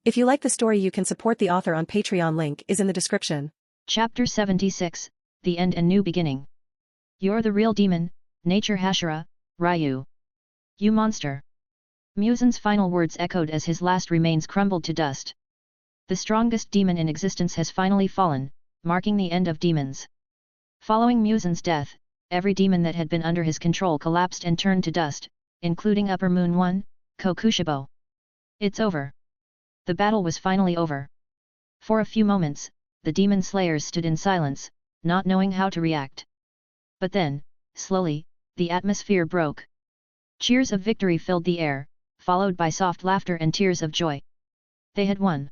If you like the story, you can support the author on Patreon. Link is in the description. Chapter 76, The End and New Beginning. You're the real demon, Nature Hashira, Ryou. You monster. Musen's final words echoed as his last remains crumbled to dust. The strongest demon in existence has finally fallen, marking the end of demons. Following Musen's death, every demon that had been under his control collapsed and turned to dust, including Upper Moon 1, Kokushibo. It's over. The battle was finally over. For a few moments, the demon slayers stood in silence, not knowing how to react. But then, slowly, the atmosphere broke. Cheers of victory filled the air, followed by soft laughter and tears of joy. They had won.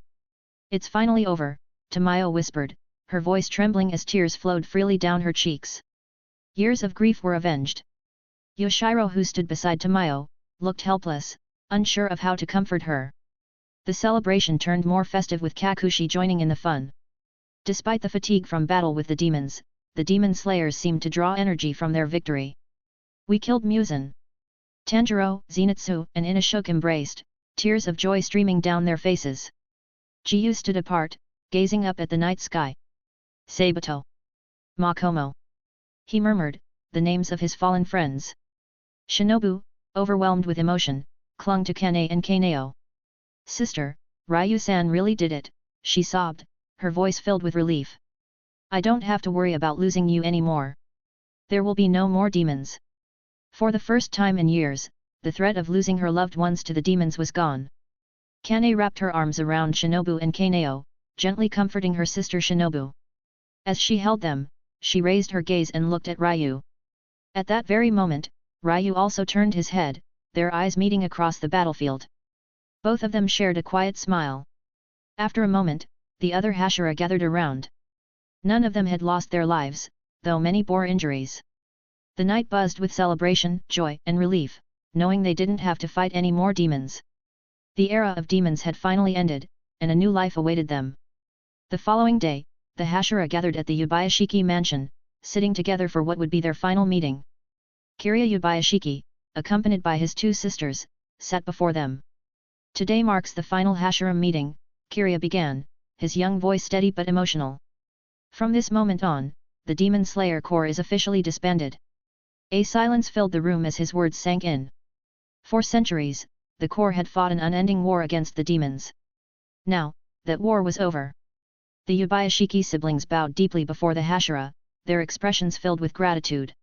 It's finally over, Tamayo whispered, her voice trembling as tears flowed freely down her cheeks. Years of grief were avenged. Yoshiro, who stood beside Tamayo, looked helpless, unsure of how to comfort her. The celebration turned more festive with Kakushi joining in the fun. Despite the fatigue from battle with the demon slayers seemed to draw energy from their victory. We killed Musen. Tanjiro, Zenitsu, and Inashuk embraced, tears of joy streaming down their faces. Jiyu stood apart, gazing up at the night sky. Sabato. Makomo. He murmured, the names of his fallen friends. Shinobu, overwhelmed with emotion, clung to Kane and Kaneo. Sister, Ryu-san really did it, she sobbed, her voice filled with relief. I don't have to worry about losing you anymore. There will be no more demons. For the first time in years, the threat of losing her loved ones to the demons was gone. Kane wrapped her arms around Shinobu and Kaneo, gently comforting her sister Shinobu. As she held them, she raised her gaze and looked at Ryu. At that very moment, Ryu also turned his head, their eyes meeting across the battlefield. Both of them shared a quiet smile. After a moment, the other Hashira gathered around. None of them had lost their lives, though many bore injuries. The night buzzed with celebration, joy, and relief, knowing they didn't have to fight any more demons. The era of demons had finally ended, and a new life awaited them. The following day, the Hashira gathered at the Yubayashiki mansion, sitting together for what would be their final meeting. Kirya Yubayashiki, accompanied by his two sisters, sat before them. Today marks the final Hashira meeting, Kirya began, his young voice steady but emotional. From this moment on, the Demon Slayer Corps is officially disbanded. A silence filled the room as his words sank in. For centuries, the Corps had fought an unending war against the demons. Now, that war was over. The Yubayashiki siblings bowed deeply before the Hashira, their expressions filled with gratitude.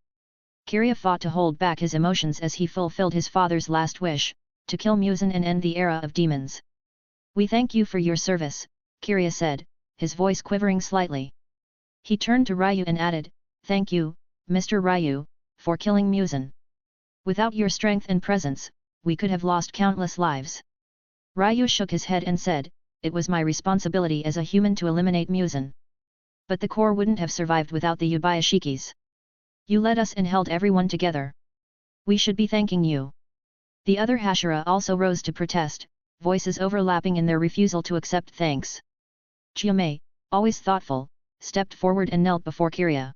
Kirya fought to hold back his emotions as he fulfilled his father's last wish, to kill Musen and end the era of demons. We thank you for your service, Kirya said, his voice quivering slightly. He turned to Ryu and added, thank you, Mr. Ryu, for killing Musen. Without your strength and presence, we could have lost countless lives. Ryu shook his head and said, it was my responsibility as a human to eliminate Musen. But the Corps wouldn't have survived without the Yubayashikis. You led us and held everyone together. We should be thanking you. The other Hashira also rose to protest, voices overlapping in their refusal to accept thanks. Chiyome, always thoughtful, stepped forward and knelt before Kirya.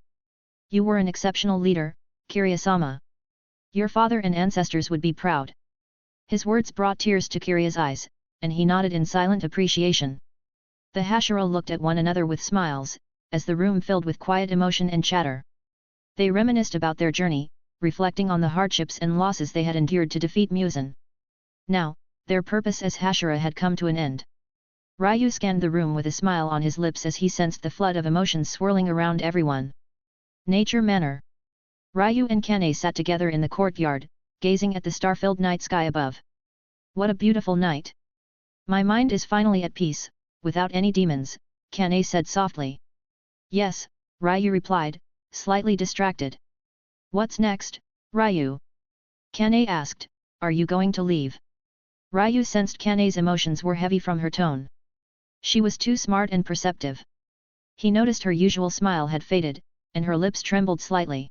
You were an exceptional leader, Kirya-sama. Your father and ancestors would be proud. His words brought tears to Kirya's eyes, and he nodded in silent appreciation. The Hashira looked at one another with smiles, as the room filled with quiet emotion and chatter. They reminisced about their journey, reflecting on the hardships and losses they had endured to defeat Musen. Now, their purpose as Hashira had come to an end. Ryu scanned the room with a smile on his lips as he sensed the flood of emotions swirling around everyone. Nature Manor. Ryu and Kane sat together in the courtyard, gazing at the star-filled night sky above. What a beautiful night! My mind is finally at peace, without any demons, Kane said softly. Yes, Ryu replied, slightly distracted. What's next, Ryu? Kane asked, are you going to leave? Ryu sensed Kane's emotions were heavy from her tone. She was too smart and perceptive. He noticed her usual smile had faded, and her lips trembled slightly.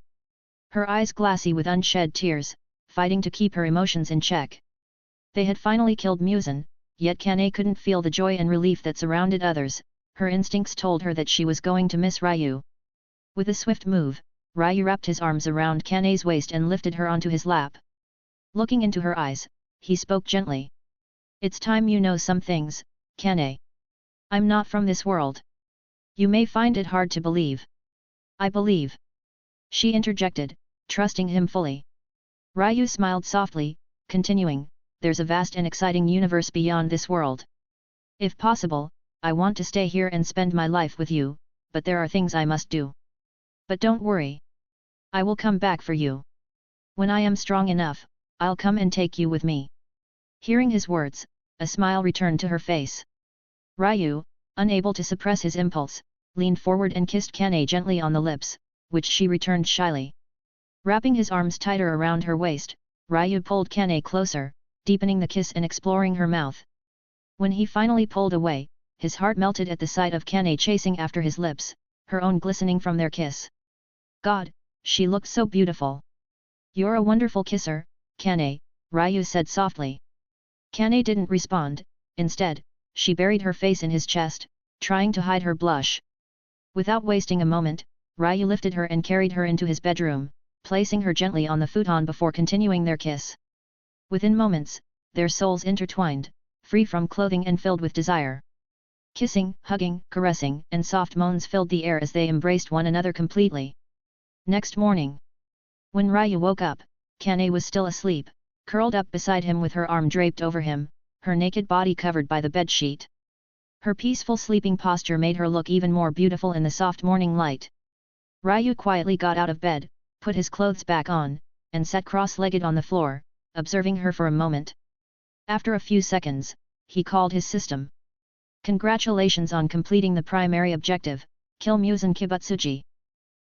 Her eyes glassy with unshed tears, fighting to keep her emotions in check. They had finally killed Musen, yet Kane couldn't feel the joy and relief that surrounded others, her instincts told her that she was going to miss Ryu. With a swift move, Ryu wrapped his arms around Kane's waist and lifted her onto his lap. Looking into her eyes, he spoke gently. It's time you know some things, Kane. I'm not from this world. You may find it hard to believe. I believe. She interjected, trusting him fully. Ryou smiled softly, continuing, there's a vast and exciting universe beyond this world. If possible, I want to stay here and spend my life with you, but there are things I must do. But don't worry. I will come back for you. When I am strong enough, I'll come and take you with me. Hearing his words, a smile returned to her face. Ryou, unable to suppress his impulse, leaned forward and kissed Kane gently on the lips, which she returned shyly. Wrapping his arms tighter around her waist, Ryou pulled Kane closer, deepening the kiss and exploring her mouth. When he finally pulled away, his heart melted at the sight of Kane chasing after his lips, her own glistening from their kiss. God, she looked so beautiful. You're a wonderful kisser, Kane, Ryou said softly. Kane didn't respond, instead, she buried her face in his chest, trying to hide her blush. Without wasting a moment, Ryou lifted her and carried her into his bedroom, placing her gently on the futon before continuing their kiss. Within moments, their souls intertwined, free from clothing and filled with desire. Kissing, hugging, caressing, and soft moans filled the air as they embraced one another completely. Next morning, when Ryou woke up, Kane was still asleep, curled up beside him with her arm draped over him, her naked body covered by the bedsheet. Her peaceful sleeping posture made her look even more beautiful in the soft morning light. Ryou quietly got out of bed, put his clothes back on, and sat cross-legged on the floor, observing her for a moment. After a few seconds, he called his system. Congratulations on completing the primary objective, kill Musen Kibutsuji.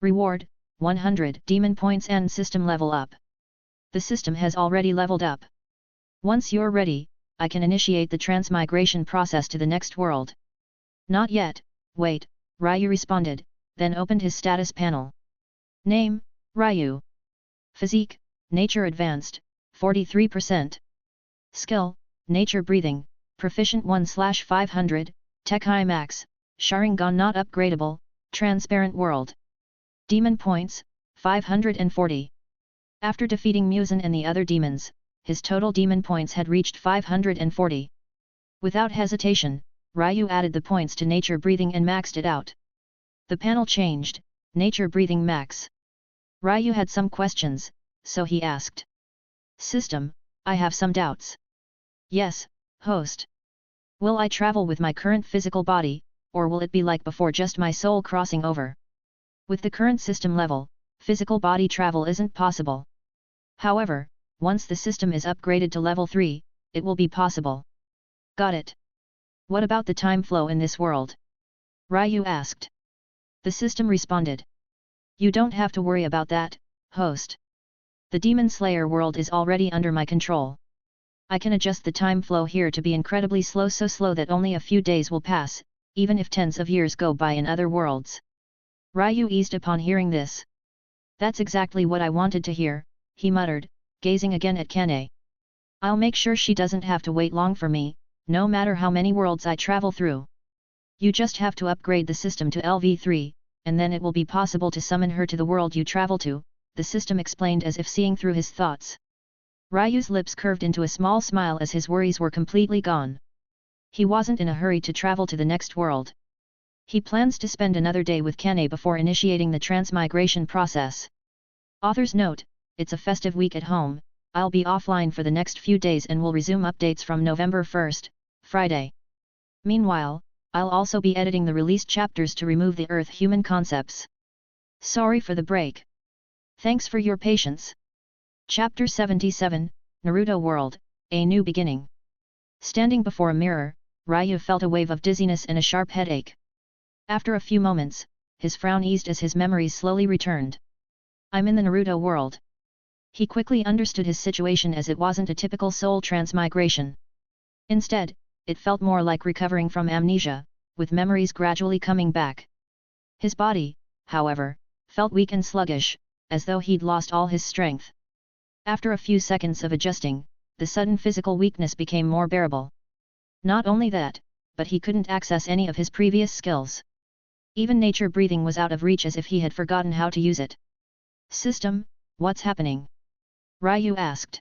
Reward, 100 demon points and system level up. The system has already leveled up. Once you're ready, I can initiate the transmigration process to the next world. Not yet, wait, Ryou responded, then opened his status panel. Name, Ryou. Physique, Nature Advanced, 43%. Skill, Nature Breathing, Proficient 1/500, Tech High Max, Sharingan Not Upgradable, Transparent World. Demon Points, 540. After defeating Musen and the other demons, his total demon points had reached 540. Without hesitation, Ryou added the points to Nature Breathing and maxed it out. The panel changed, Nature Breathing Max. Ryou had some questions, so he asked. System, I have some doubts. Yes, host. Will I travel with my current physical body, or will it be like before, just my soul crossing over? With the current system level, physical body travel isn't possible. However, once the system is upgraded to level 3, it will be possible. Got it. What about the time flow in this world? Ryou asked. The system responded. You don't have to worry about that, host. The Demon Slayer world is already under my control. I can adjust the time flow here to be incredibly slow, so slow that only a few days will pass, even if tens of years go by in other worlds. Ryou eased upon hearing this. That's exactly what I wanted to hear, he muttered, gazing again at Kane. I'll make sure she doesn't have to wait long for me, no matter how many worlds I travel through. You just have to upgrade the system to LV3, and then it will be possible to summon her to the world you travel to, the system explained as if seeing through his thoughts. Ryou's lips curved into a small smile as his worries were completely gone. He wasn't in a hurry to travel to the next world. He plans to spend another day with Kane before initiating the transmigration process. Author's note, it's a festive week at home, I'll be offline for the next few days and will resume updates from November 1st, Friday. Meanwhile, I'll also be editing the released chapters to remove the Earth-human concepts. Sorry for the break. Thanks for your patience. Chapter 77, Naruto World, A New Beginning. Standing before a mirror, Ryou felt a wave of dizziness and a sharp headache. After a few moments, his frown eased as his memories slowly returned. I'm in the Naruto world. He quickly understood his situation, as it wasn't a typical soul transmigration. Instead, it felt more like recovering from amnesia, with memories gradually coming back. His body, however, felt weak and sluggish, as though he'd lost all his strength. After a few seconds of adjusting, the sudden physical weakness became more bearable. Not only that, but he couldn't access any of his previous skills. Even nature breathing was out of reach, as if he had forgotten how to use it. System, what's happening? Ryou asked.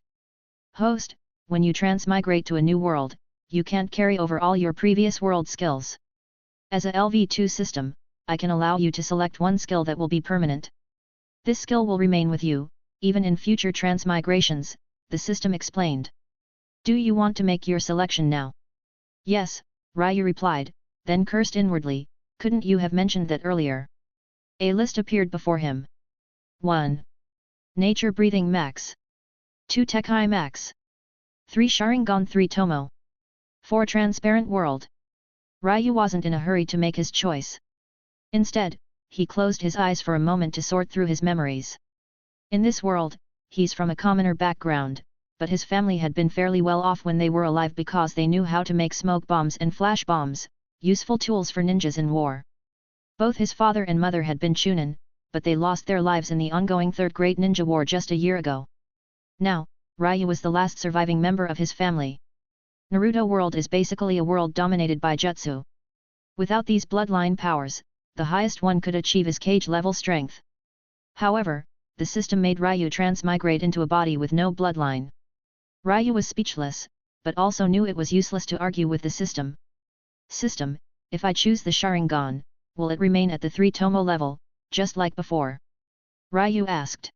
Host, when you transmigrate to a new world, you can't carry over all your previous world skills. As a LV2 system, I can allow you to select one skill that will be permanent. This skill will remain with you, even in future transmigrations, the system explained. Do you want to make your selection now? Yes, Ryou replied, then cursed inwardly, couldn't you have mentioned that earlier? A list appeared before him. 1. Nature Breathing Max. 2 Tekai Max. 3 Sharingan 3 Tomo. 4 Transparent World. Ryou wasn't in a hurry to make his choice. Instead, he closed his eyes for a moment to sort through his memories. In this world, he's from a commoner background, but his family had been fairly well off when they were alive because they knew how to make smoke bombs and flash bombs, useful tools for ninjas in war. Both his father and mother had been Chunin, but they lost their lives in the ongoing Third Great Ninja War just a year ago. Now, Ryou was the last surviving member of his family. Naruto World is basically a world dominated by jutsu. Without these bloodline powers, the highest one could achieve is Kage-level strength. However, the system made Ryou transmigrate into a body with no bloodline. Ryou was speechless, but also knew it was useless to argue with the system. System, if I choose the Sharingan, will it remain at the 3 Tomo level, just like before? Ryou asked.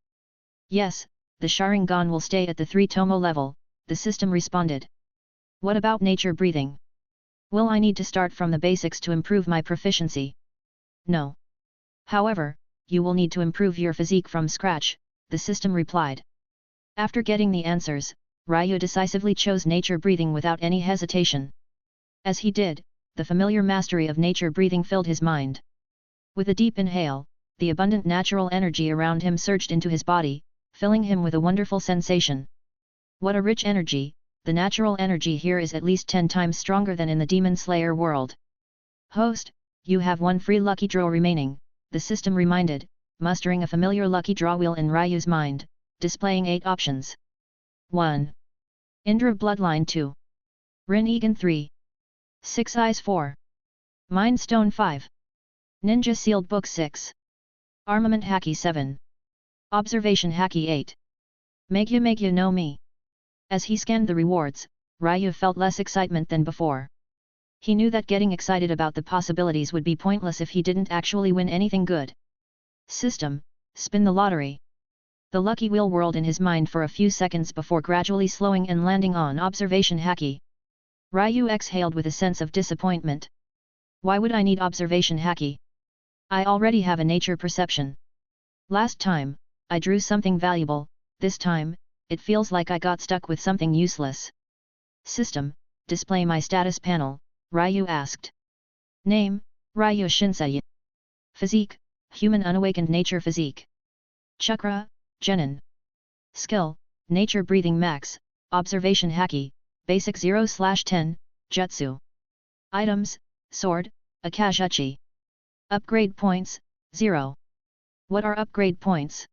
Yes, the Sharingan will stay at the 3 Tomo level, the system responded. What about nature breathing? Will I need to start from the basics to improve my proficiency? No. However, you will need to improve your physique from scratch, the system replied. After getting the answers, Ryou decisively chose nature breathing without any hesitation. As he did, the familiar mastery of nature breathing filled his mind. With a deep inhale, the abundant natural energy around him surged into his body, filling him with a wonderful sensation. What a rich energy, the natural energy here is at least 10 times stronger than in the Demon Slayer world. Host, you have one free lucky draw remaining, the system reminded, mustering a familiar lucky draw wheel in Ryou's mind, displaying 8 options. 1. Indra Bloodline 2. Rin Egan 3. 6 Eyes 4. Mind Stone 5. Ninja Sealed Book 6. Armament Haki 7. Observation Haki 8. Megya no Mi. As he scanned the rewards, Ryou felt less excitement than before. He knew that getting excited about the possibilities would be pointless if he didn't actually win anything good. System, spin the lottery. The lucky wheel whirled in his mind for a few seconds before gradually slowing and landing on observation Haki. Ryou exhaled with a sense of disappointment. Why would I need observation Haki? I already have a nature perception. Last time, I drew something valuable, this time, it feels like I got stuck with something useless. System, display my status panel, Ryou asked. Name, Ryou Shinsei. Physique, human unawakened nature physique. Chakra, Genin. Skill, nature breathing max, observation Haki, basic 0/10, jutsu. Items, sword, Akazuchi. Upgrade points, 0. What are upgrade points?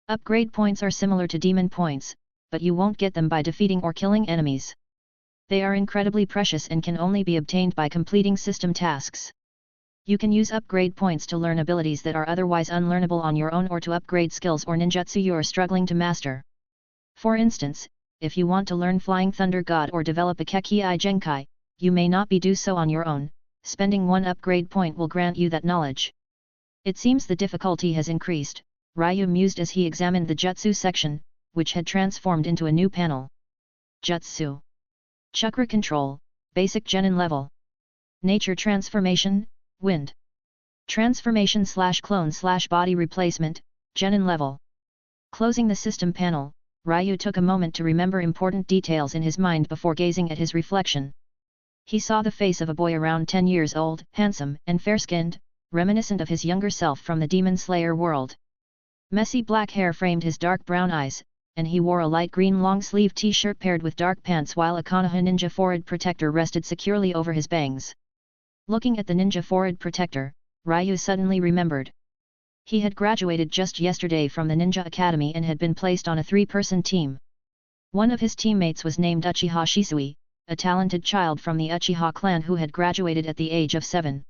Upgrade points are similar to demon points, but you won't get them by defeating or killing enemies. They are incredibly precious and can only be obtained by completing system tasks. You can use upgrade points to learn abilities that are otherwise unlearnable on your own or to upgrade skills or ninjutsu you are struggling to master. For instance, if you want to learn Flying Thunder God or develop a Kekii Genkai, you may not do so on your own, spending one upgrade point will grant you that knowledge. It seems the difficulty has increased, Ryou mused as he examined the Jutsu section, which had transformed into a new panel. Jutsu. Chakra Control, Basic Genin Level. Nature Transformation, Wind. Transformation/clone/body replacement, Genin Level. Closing the system panel, Ryou took a moment to remember important details in his mind before gazing at his reflection. He saw the face of a boy around 10 years old, handsome and fair-skinned, reminiscent of his younger self from the Demon Slayer world. Messy black hair framed his dark brown eyes, and he wore a light green long-sleeve t-shirt paired with dark pants while a Konoha ninja forehead protector rested securely over his bangs. Looking at the ninja forehead protector, Ryou suddenly remembered. He had graduated just yesterday from the Ninja Academy and had been placed on a 3-person team. One of his teammates was named Uchiha Shisui, a talented child from the Uchiha clan who had graduated at the age of 7.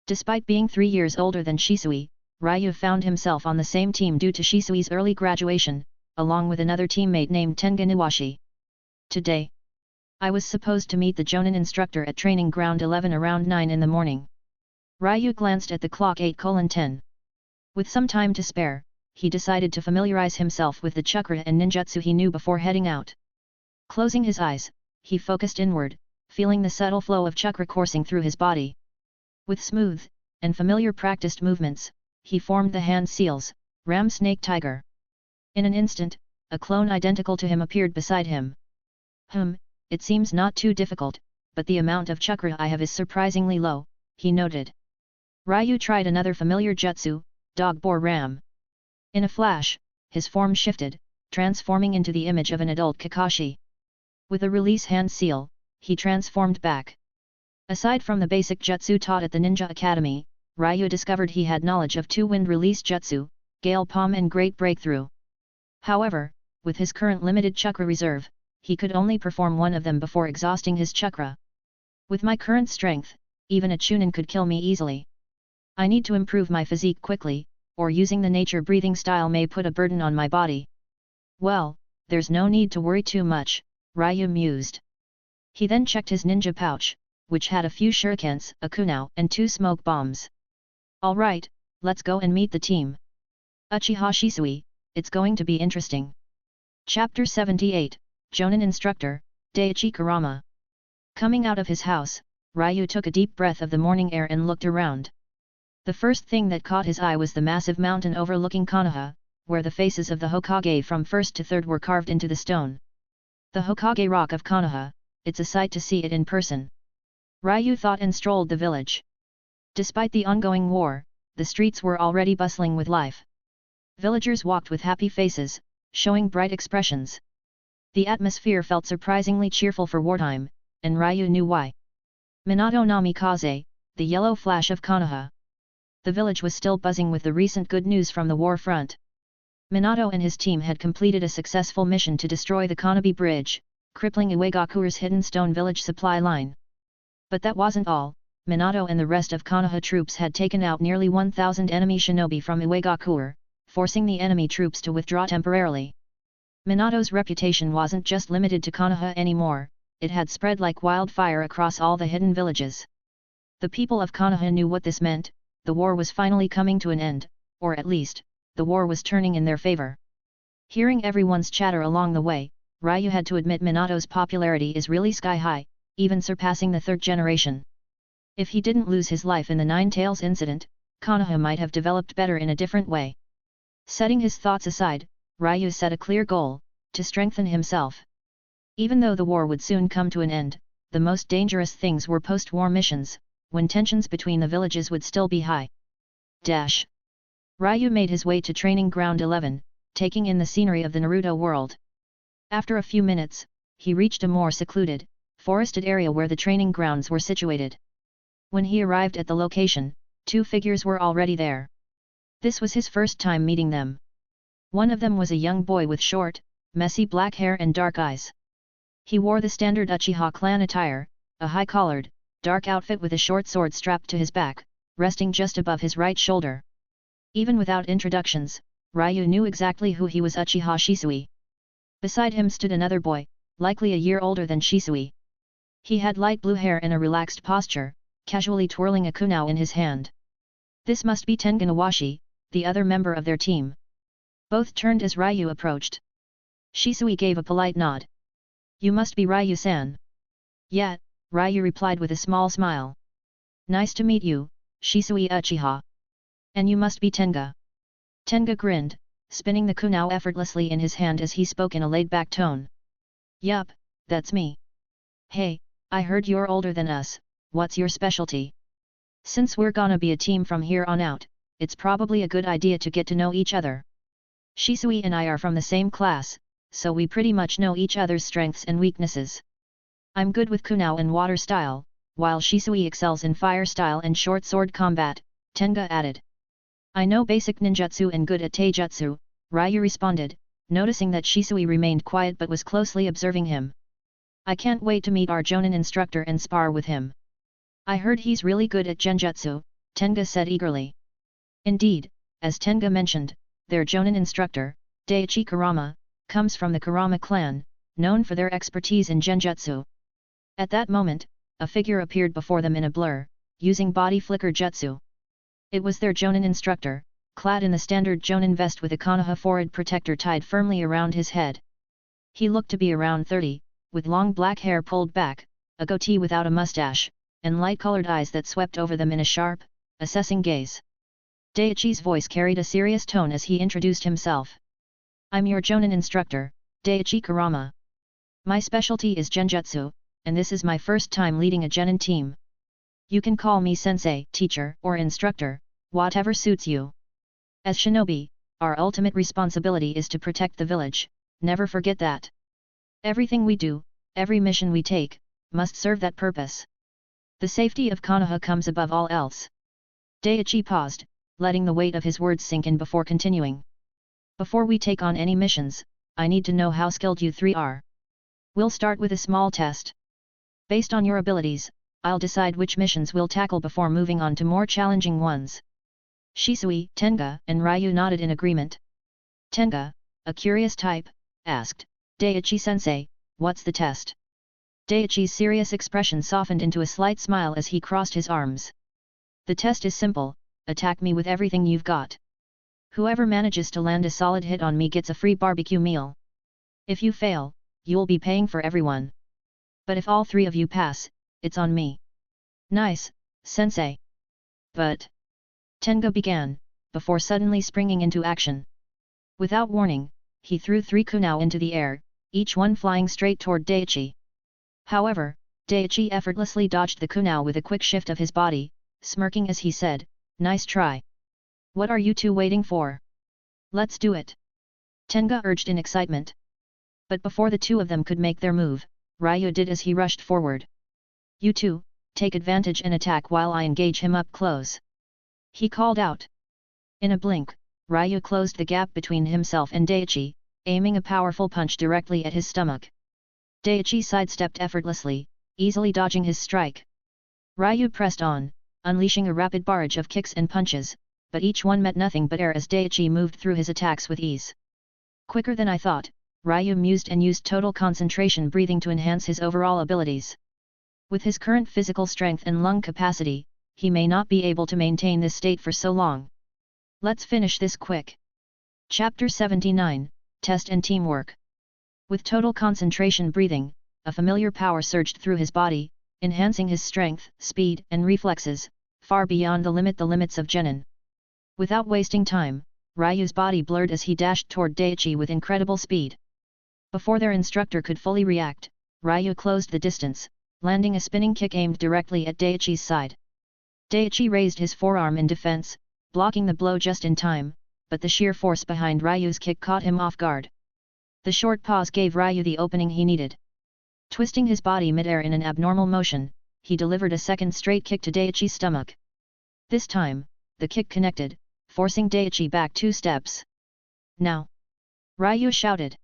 Despite being 3 years older than Shisui, Ryou found himself on the same team due to Shisui's early graduation, along with another teammate named Tengen Iwashi. Today, I was supposed to meet the Jonin instructor at training ground 11 around 9 in the morning. Ryou glanced at the clock 8:10. With some time to spare, he decided to familiarize himself with the chakra and ninjutsu he knew before heading out. Closing his eyes, he focused inward, feeling the subtle flow of chakra coursing through his body. With smooth, and familiar practiced movements, he formed the hand seals, ram snake tiger. In an instant, a clone identical to him appeared beside him. It seems not too difficult, but the amount of chakra I have is surprisingly low, he noted. Ryou tried another familiar jutsu, dog boar ram. In a flash, his form shifted, transforming into the image of an adult Kakashi. With a release hand seal, he transformed back. Aside from the basic jutsu taught at the Ninja Academy, Ryou discovered he had knowledge of two wind release jutsu, Gale Palm and Great Breakthrough. However, with his current limited chakra reserve, he could only perform one of them before exhausting his chakra. With my current strength, even a Chunin could kill me easily. I need to improve my physique quickly, or using the nature breathing style may put a burden on my body. Well, there's no need to worry too much, Ryou mused. He then checked his ninja pouch, which had a few shurikens, a kunao, and 2 smoke bombs. Alright, let's go and meet the team. Uchiha Shisui, it's going to be interesting. Chapter 78, Jonin Instructor, Daiichi Kurama. Coming out of his house, Ryou took a deep breath of the morning air and looked around. The first thing that caught his eye was the massive mountain overlooking Konoha, where the faces of the Hokage from 1st to 3rd were carved into the stone. The Hokage Rock of Konoha, it's a sight to see it in person. Ryou thought and strolled the village. Despite the ongoing war, the streets were already bustling with life. Villagers walked with happy faces, showing bright expressions. The atmosphere felt surprisingly cheerful for wartime, and Ryou knew why. Minato Namikaze, the yellow flash of Konoha. The village was still buzzing with the recent good news from the war front. Minato and his team had completed a successful mission to destroy the Konoha Bridge, crippling Iwagakure's hidden stone village supply line. But that wasn't all. Minato and the rest of Konoha troops had taken out nearly 1,000 enemy shinobi from Iwagakure, forcing the enemy troops to withdraw temporarily. Minato's reputation wasn't just limited to Konoha anymore, it had spread like wildfire across all the hidden villages. The people of Konoha knew what this meant, the war was finally coming to an end, or at least, the war was turning in their favor. Hearing everyone's chatter along the way, Ryou had to admit Minato's popularity is really sky high, even surpassing the 3rd generation. If he didn't lose his life in the Nine Tails incident, Konoha might have developed better in a different way. Setting his thoughts aside, Ryou set a clear goal, to strengthen himself. Even though the war would soon come to an end, the most dangerous things were post-war missions, when tensions between the villages would still be high. Ryou made his way to training ground 11, taking in the scenery of the Naruto World. After a few minutes, he reached a more secluded, forested area where the training grounds were situated. When he arrived at the location, 2 figures were already there. This was his first time meeting them. One of them was a young boy with short, messy black hair and dark eyes. He wore the standard Uchiha clan attire, a high-collared, dark outfit with a short sword strapped to his back, resting just above his right shoulder. Even without introductions, Ryou knew exactly who he was: Uchiha Shisui. Beside him stood another boy, likely a year older than Shisui. He had light blue hair and a relaxed posture, casually twirling a kunao in his hand. This must be Tengen Iwashi, the other member of their team. Both turned as Ryou approached. Shisui gave a polite nod. "You must be Ryou-san." "Yeah," Ryou replied with a small smile. "Nice to meet you, Shisui Uchiha. And you must be Tenga." Tenga grinned, spinning the kunao effortlessly in his hand as he spoke in a laid-back tone. "Yup, that's me. Hey, I heard you're older than us, what's your specialty? Since we're gonna be a team from here on out, it's probably a good idea to get to know each other. Shisui and I are from the same class, so we pretty much know each other's strengths and weaknesses. I'm good with kunao and water style, while Shisui excels in fire style and short sword combat," Tenga added. "I know basic ninjutsu and good at taijutsu," Ryou responded, noticing that Shisui remained quiet but was closely observing him. "I can't wait to meet our Jonin instructor and spar with him. I heard he's really good at genjutsu," Tenga said eagerly. Indeed, as Tenga mentioned, their Jonin instructor, Daiichi Kurama, comes from the Kurama clan, known for their expertise in genjutsu. At that moment, a figure appeared before them in a blur, using body flicker jutsu. It was their Jonin instructor, clad in the standard Jonin vest with a Konoha forehead protector tied firmly around his head. He looked to be around 30, with long black hair pulled back, a goatee without a mustache, and light-colored eyes that swept over them in a sharp, assessing gaze. Daiichi's voice carried a serious tone as he introduced himself. I'm your Jonin instructor, Daiichi Kurama. My specialty is genjutsu, and this is my first time leading a genin team. You can call me sensei, teacher, or instructor, whatever suits you. As shinobi, our ultimate responsibility is to protect the village, never forget that. Everything we do, every mission we take, must serve that purpose. The safety of Konoha comes above all else. Daiichi paused, letting the weight of his words sink in before continuing. Before we take on any missions, I need to know how skilled you three are. We'll start with a small test. Based on your abilities, I'll decide which missions we'll tackle before moving on to more challenging ones. Shisui, Tenga, and Ryou nodded in agreement. Tenga, a curious type, asked, Daiichi-sensei, what's the test? Daiichi's serious expression softened into a slight smile as he crossed his arms. The test is simple, attack me with everything you've got. Whoever manages to land a solid hit on me gets a free barbecue meal. If you fail, you'll be paying for everyone. But if all three of you pass, it's on me. Nice, sensei. But... Tenga began, before suddenly springing into action. Without warning, he threw 3 kunao into the air, each one flying straight toward Daiichi. However, Daiichi effortlessly dodged the kunao with a quick shift of his body, smirking as he said, nice try. What are you two waiting for? Let's do it. Tenga urged in excitement. But before the two of them could make their move, Ryou did as he rushed forward. You two, take advantage and attack while I engage him up close. He called out. In a blink, Ryou closed the gap between himself and Daiichi, aiming a powerful punch directly at his stomach. Daiichi sidestepped effortlessly, easily dodging his strike. Ryou pressed on, unleashing a rapid barrage of kicks and punches, but each one met nothing but air as Daiichi moved through his attacks with ease. Quicker than I thought, Ryou mused and used total concentration breathing to enhance his overall abilities. With his current physical strength and lung capacity, he may not be able to maintain this state for so long. Let's finish this quick. Chapter 79, Test and Teamwork. With total concentration breathing, a familiar power surged through his body, enhancing his strength, speed, and reflexes, far beyond the limits of genin. Without wasting time, Ryou's body blurred as he dashed toward Daiichi with incredible speed. Before their instructor could fully react, Ryou closed the distance, landing a spinning kick aimed directly at Daiichi's side. Daiichi raised his forearm in defense, blocking the blow just in time, but the sheer force behind Ryou's kick caught him off guard. The short pause gave Ryou the opening he needed. Twisting his body mid-air in an abnormal motion, he delivered a second straight kick to Daiichi's stomach. This time, the kick connected, forcing Daiichi back 2 steps. Now! Ryou shouted.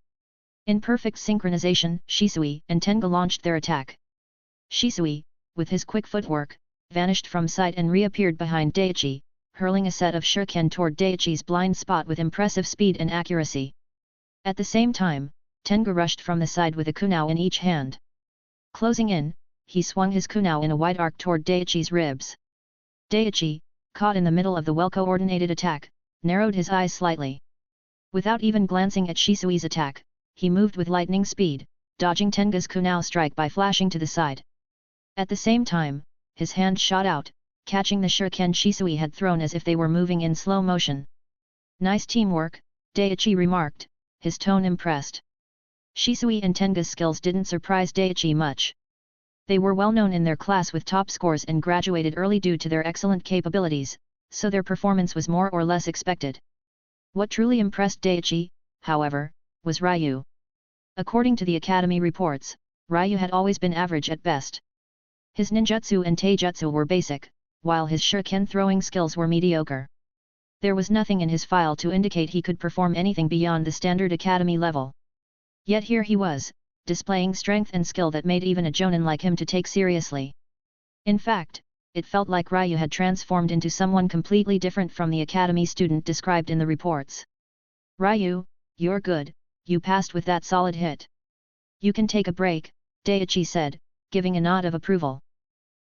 In perfect synchronization, Shisui and Tenga launched their attack. Shisui, with his quick footwork, vanished from sight and reappeared behind Daiichi, hurling a set of shuriken toward Daiichi's blind spot with impressive speed and accuracy. At the same time, Tenga rushed from the side with a kunao in each hand. Closing in, he swung his kunao in a wide arc toward Daiichi's ribs. Daiichi, caught in the middle of the well-coordinated attack, narrowed his eyes slightly. Without even glancing at Shisui's attack, he moved with lightning speed, dodging Tenga's kunao strike by flashing to the side. At the same time, his hand shot out, catching the shuriken Shisui had thrown as if they were moving in slow motion. Nice teamwork, Daiichi remarked, his tone impressed. Shisui and Tenga's skills didn't surprise Daiichi much. They were well known in their class with top scores and graduated early due to their excellent capabilities, so their performance was more or less expected. What truly impressed Daiichi, however, was Ryou. According to the academy reports, Ryou had always been average at best. His ninjutsu and taijutsu were basic, while his shuriken throwing skills were mediocre. There was nothing in his file to indicate he could perform anything beyond the standard academy level. Yet here he was, displaying strength and skill that made even a jonin like him to take seriously. In fact, it felt like Ryou had transformed into someone completely different from the academy student described in the reports. Ryou, you're good, you passed with that solid hit. You can take a break, Daiichi said, giving a nod of approval.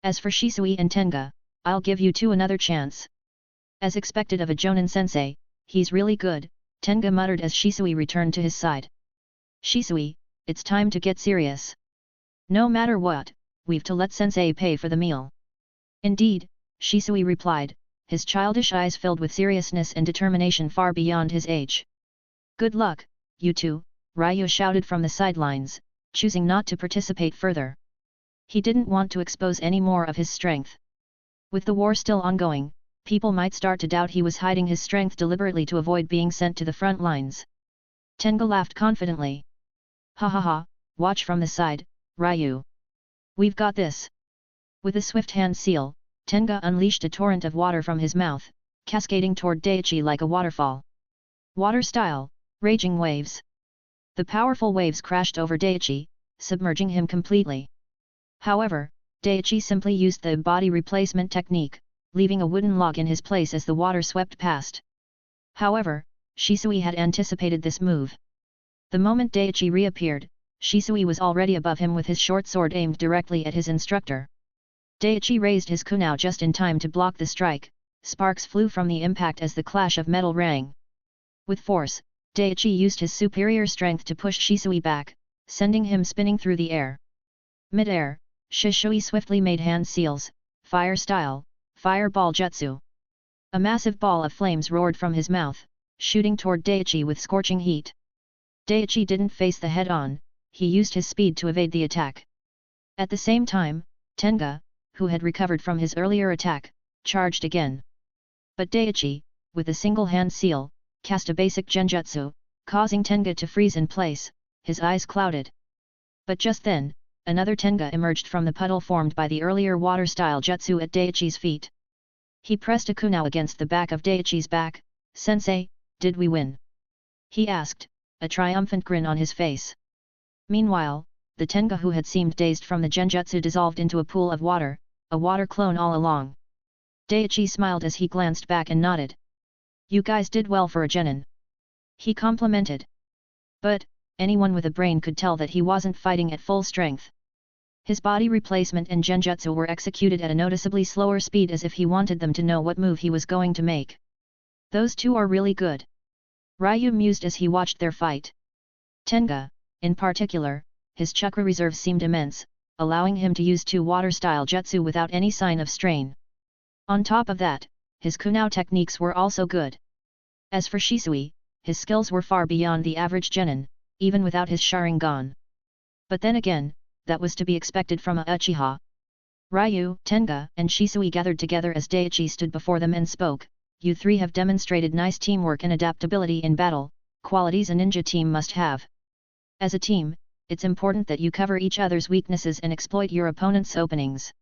As for Shisui and Tenga, I'll give you two another chance. As expected of a Jonin sensei, he's really good, Tenga muttered as Shisui returned to his side. Shisui, it's time to get serious. No matter what, we've to let sensei pay for the meal. Indeed, Shisui replied, his childish eyes filled with seriousness and determination far beyond his age. Good luck, you two, Ryou shouted from the sidelines, choosing not to participate further. He didn't want to expose any more of his strength. With the war still ongoing, people might start to doubt he was hiding his strength deliberately to avoid being sent to the front lines. Tenga laughed confidently. Ha ha ha, watch from the side, Ryou. We've got this. With a swift hand seal, Tenga unleashed a torrent of water from his mouth, cascading toward Daichi like a waterfall. Water style, raging waves. The powerful waves crashed over Daichi, submerging him completely. However, Daichi simply used the body replacement technique, leaving a wooden log in his place as the water swept past. However, Shisui had anticipated this move. The moment Daichi reappeared, Shisui was already above him with his short sword aimed directly at his instructor. Daichi raised his kunai just in time to block the strike, sparks flew from the impact as the clash of metal rang. With force, Daichi used his superior strength to push Shisui back, sending him spinning through the air. Mid-air, Shisui swiftly made hand seals, fire style, fireball jutsu. A massive ball of flames roared from his mouth, shooting toward Daichi with scorching heat. Daichi didn't face the head-on, he used his speed to evade the attack. At the same time, Tenga, who had recovered from his earlier attack, charged again. But Daichi, with a single hand seal, cast a basic genjutsu, causing Tenga to freeze in place, his eyes clouded. But just then, another Tenga emerged from the puddle formed by the earlier water-style jutsu at Daichi's feet. He pressed a kunai against the back of Daichi's back. Sensei, did we win? He asked, a triumphant grin on his face. Meanwhile, the Tenga who had seemed dazed from the genjutsu dissolved into a pool of water, a water clone all along. Daichi smiled as he glanced back and nodded. You guys did well for a genin. He complimented. But, anyone with a brain could tell that he wasn't fighting at full strength. His body replacement and genjutsu were executed at a noticeably slower speed as if he wanted them to know what move he was going to make. Those two are really good. Ryou mused as he watched their fight. Tenga, in particular, his chakra reserve seemed immense, allowing him to use two water-style jutsu without any sign of strain. On top of that, his kunai techniques were also good. As for Shisui, his skills were far beyond the average genin, even without his Sharingan. But then again, that was to be expected from a Uchiha. Ryou, Tenga, and Shisui gathered together as Daichi stood before them and spoke. You three have demonstrated nice teamwork and adaptability in battle, qualities a ninja team must have. As a team, it's important that you cover each other's weaknesses and exploit your opponent's openings.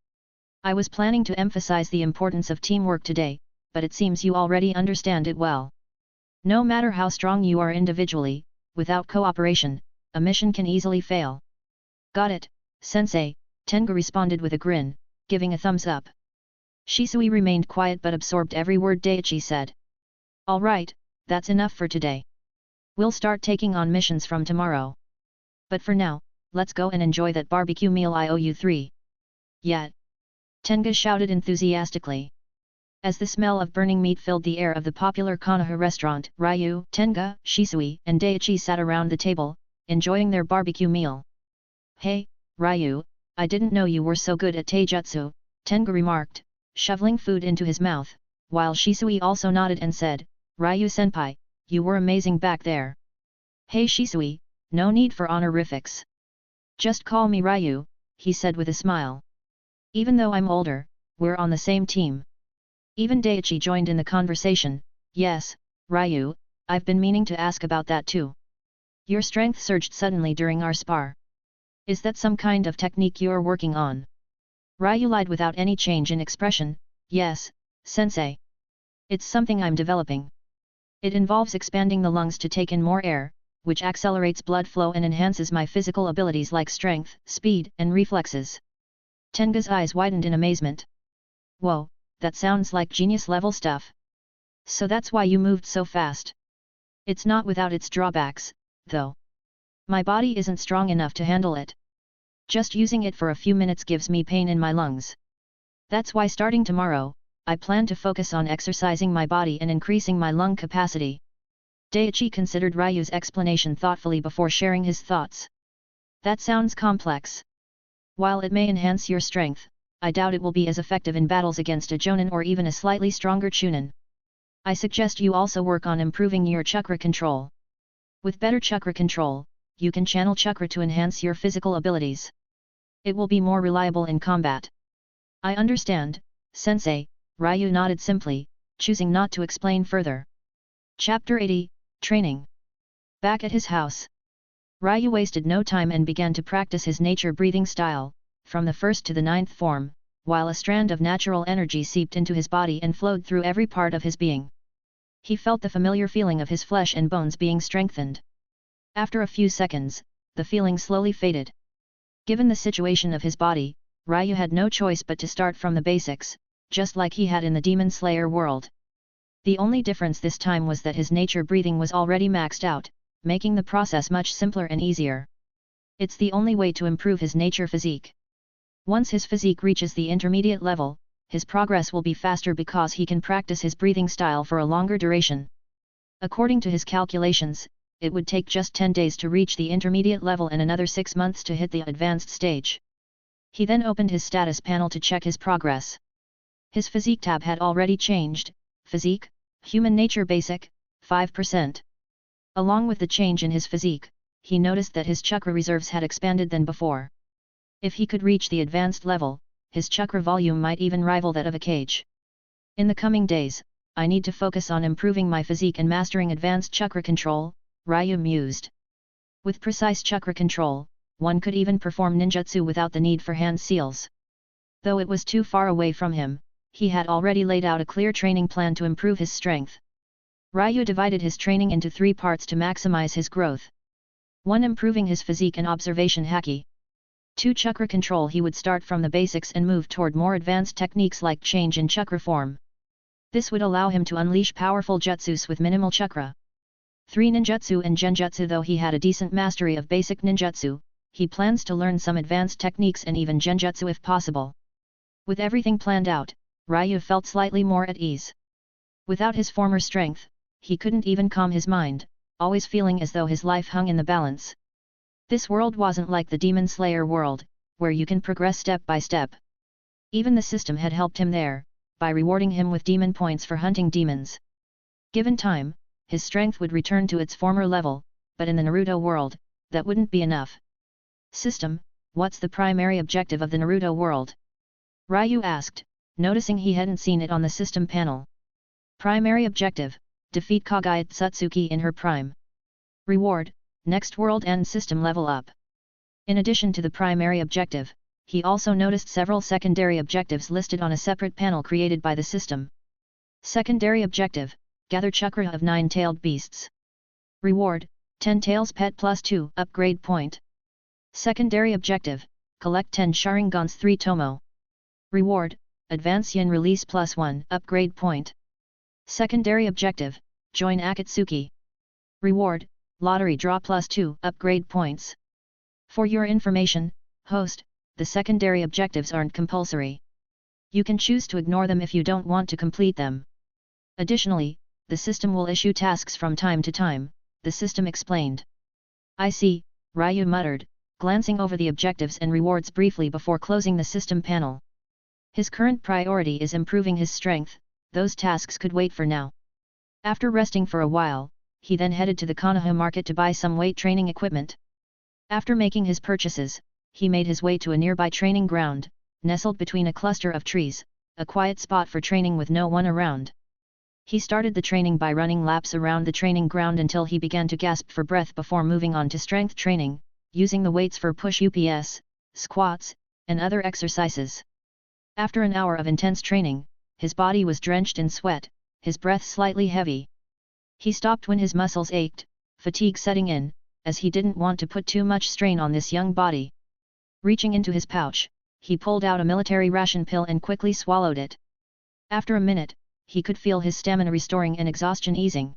I was planning to emphasize the importance of teamwork today, but it seems you already understand it well. No matter how strong you are individually, without cooperation, a mission can easily fail. Got it, Sensei, Tenga responded with a grin, giving a thumbs up. Shisui remained quiet but absorbed every word Daichi said. Alright, that's enough for today. We'll start taking on missions from tomorrow. But for now, let's go and enjoy that barbecue meal I owe you three. Yeah! Tenga shouted enthusiastically. As the smell of burning meat filled the air of the popular Konoha restaurant, Ryou, Tenga, Shisui, and Daichi sat around the table, enjoying their barbecue meal. Hey, Ryou, I didn't know you were so good at taijutsu, Tenga remarked, shoveling food into his mouth, while Shisui also nodded and said, Ryou-senpai, you were amazing back there. Hey Shisui, no need for honorifics. Just call me Ryou, he said with a smile. Even though I'm older, we're on the same team. Even Daichi joined in the conversation. Yes, Ryou, I've been meaning to ask about that too. Your strength surged suddenly during our spar. Is that some kind of technique you're working on? Ryou lied without any change in expression. Yes, sensei. It's something I'm developing. It involves expanding the lungs to take in more air, which accelerates blood flow and enhances my physical abilities like strength, speed, and reflexes. Tenga's eyes widened in amazement. Whoa, that sounds like genius-level stuff. So that's why you moved so fast. It's not without its drawbacks, though. My body isn't strong enough to handle it. Just using it for a few minutes gives me pain in my lungs. That's why starting tomorrow, I plan to focus on exercising my body and increasing my lung capacity. Daichi considered Ryu's explanation thoughtfully before sharing his thoughts. That sounds complex. While it may enhance your strength, I doubt it will be as effective in battles against a Jonin or even a slightly stronger Chunin. I suggest you also work on improving your chakra control. With better chakra control, you can channel chakra to enhance your physical abilities. It will be more reliable in combat. I understand, Sensei, Ryu nodded simply, choosing not to explain further. Chapter 80, Training. Back at his house, Ryu wasted no time and began to practice his nature breathing style, from the first to the 9th form, while a strand of natural energy seeped into his body and flowed through every part of his being. He felt the familiar feeling of his flesh and bones being strengthened. After a few seconds, the feeling slowly faded. Given the situation of his body, Ryu had no choice but to start from the basics, just like he had in the Demon Slayer world. The only difference this time was that his nature breathing was already maxed out, making the process much simpler and easier. It's the only way to improve his nature physique. Once his physique reaches the intermediate level, his progress will be faster because he can practice his breathing style for a longer duration. According to his calculations, it would take just 10 days to reach the intermediate level and another 6 months to hit the advanced stage. He then opened his status panel to check his progress. His physique tab had already changed. Physique, Human Nature Basic, 5%. Along with the change in his physique, he noticed that his chakra reserves had expanded than before. If he could reach the advanced level, his chakra volume might even rival that of a Hokage. In the coming days, I need to focus on improving my physique and mastering advanced chakra control, Ryu mused. With precise chakra control, one could even perform ninjutsu without the need for hand seals. Though it was too far away from him, he had already laid out a clear training plan to improve his strength. Ryu divided his training into 3 parts to maximize his growth. 1. Improving his physique and observation haki. 2. Chakra control. He would start from the basics and move toward more advanced techniques like change in chakra form. This would allow him to unleash powerful jutsus with minimal chakra. 3. Ninjutsu and genjutsu. Though he had a decent mastery of basic ninjutsu, he plans to learn some advanced techniques and even genjutsu if possible. With everything planned out, Ryu felt slightly more at ease. Without his former strength, he couldn't even calm his mind, always feeling as though his life hung in the balance. This world wasn't like the Demon Slayer world, where you can progress step by step. Even the system had helped him there, by rewarding him with demon points for hunting demons. Given time, his strength would return to its former level, but in the Naruto world, that wouldn't be enough. System, what's the primary objective of the Naruto world? Ryu asked, noticing he hadn't seen it on the system panel. Primary objective, defeat Kagaya Tsutsuki in her prime. Reward, next world end system level up. In addition to the primary objective, he also noticed several secondary objectives listed on a separate panel created by the system. Secondary objective, gather chakra of 9-tailed beasts. Reward, 10 tails pet plus 2 upgrade point. Secondary objective, collect 10 Sharingans 3 Tomo. Reward, advance yin release plus 1 upgrade point. Secondary objective, join Akatsuki. Reward, lottery draw plus 2 upgrade points. For your information, host, the secondary objectives aren't compulsory. You can choose to ignore them if you don't want to complete them. Additionally, the system will issue tasks from time to time, the system explained. I see, Ryu muttered, glancing over the objectives and rewards briefly before closing the system panel. His current priority is improving his strength, those tasks could wait for now. After resting for a while, he then headed to the Konoha market to buy some weight training equipment. After making his purchases, he made his way to a nearby training ground, nestled between a cluster of trees, a quiet spot for training with no one around. He started the training by running laps around the training ground until he began to gasp for breath before moving on to strength training, using the weights for push-ups, squats, and other exercises. After an hour of intense training, his body was drenched in sweat, his breath slightly heavy. He stopped when his muscles ached, fatigue setting in, as he didn't want to put too much strain on this young body. Reaching into his pouch, he pulled out a military ration pill and quickly swallowed it. After a minute, he could feel his stamina restoring and exhaustion easing.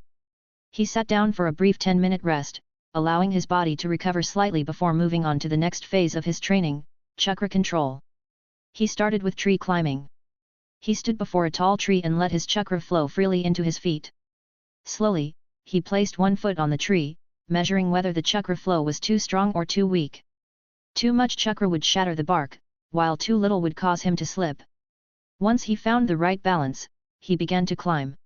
He sat down for a brief 10-minute rest, allowing his body to recover slightly before moving on to the next phase of his training, chakra control. He started with tree climbing. He stood before a tall tree and let his chakra flow freely into his feet. Slowly, he placed one foot on the tree, measuring whether the chakra flow was too strong or too weak. Too much chakra would shatter the bark, while too little would cause him to slip. Once he found the right balance, he began to climb.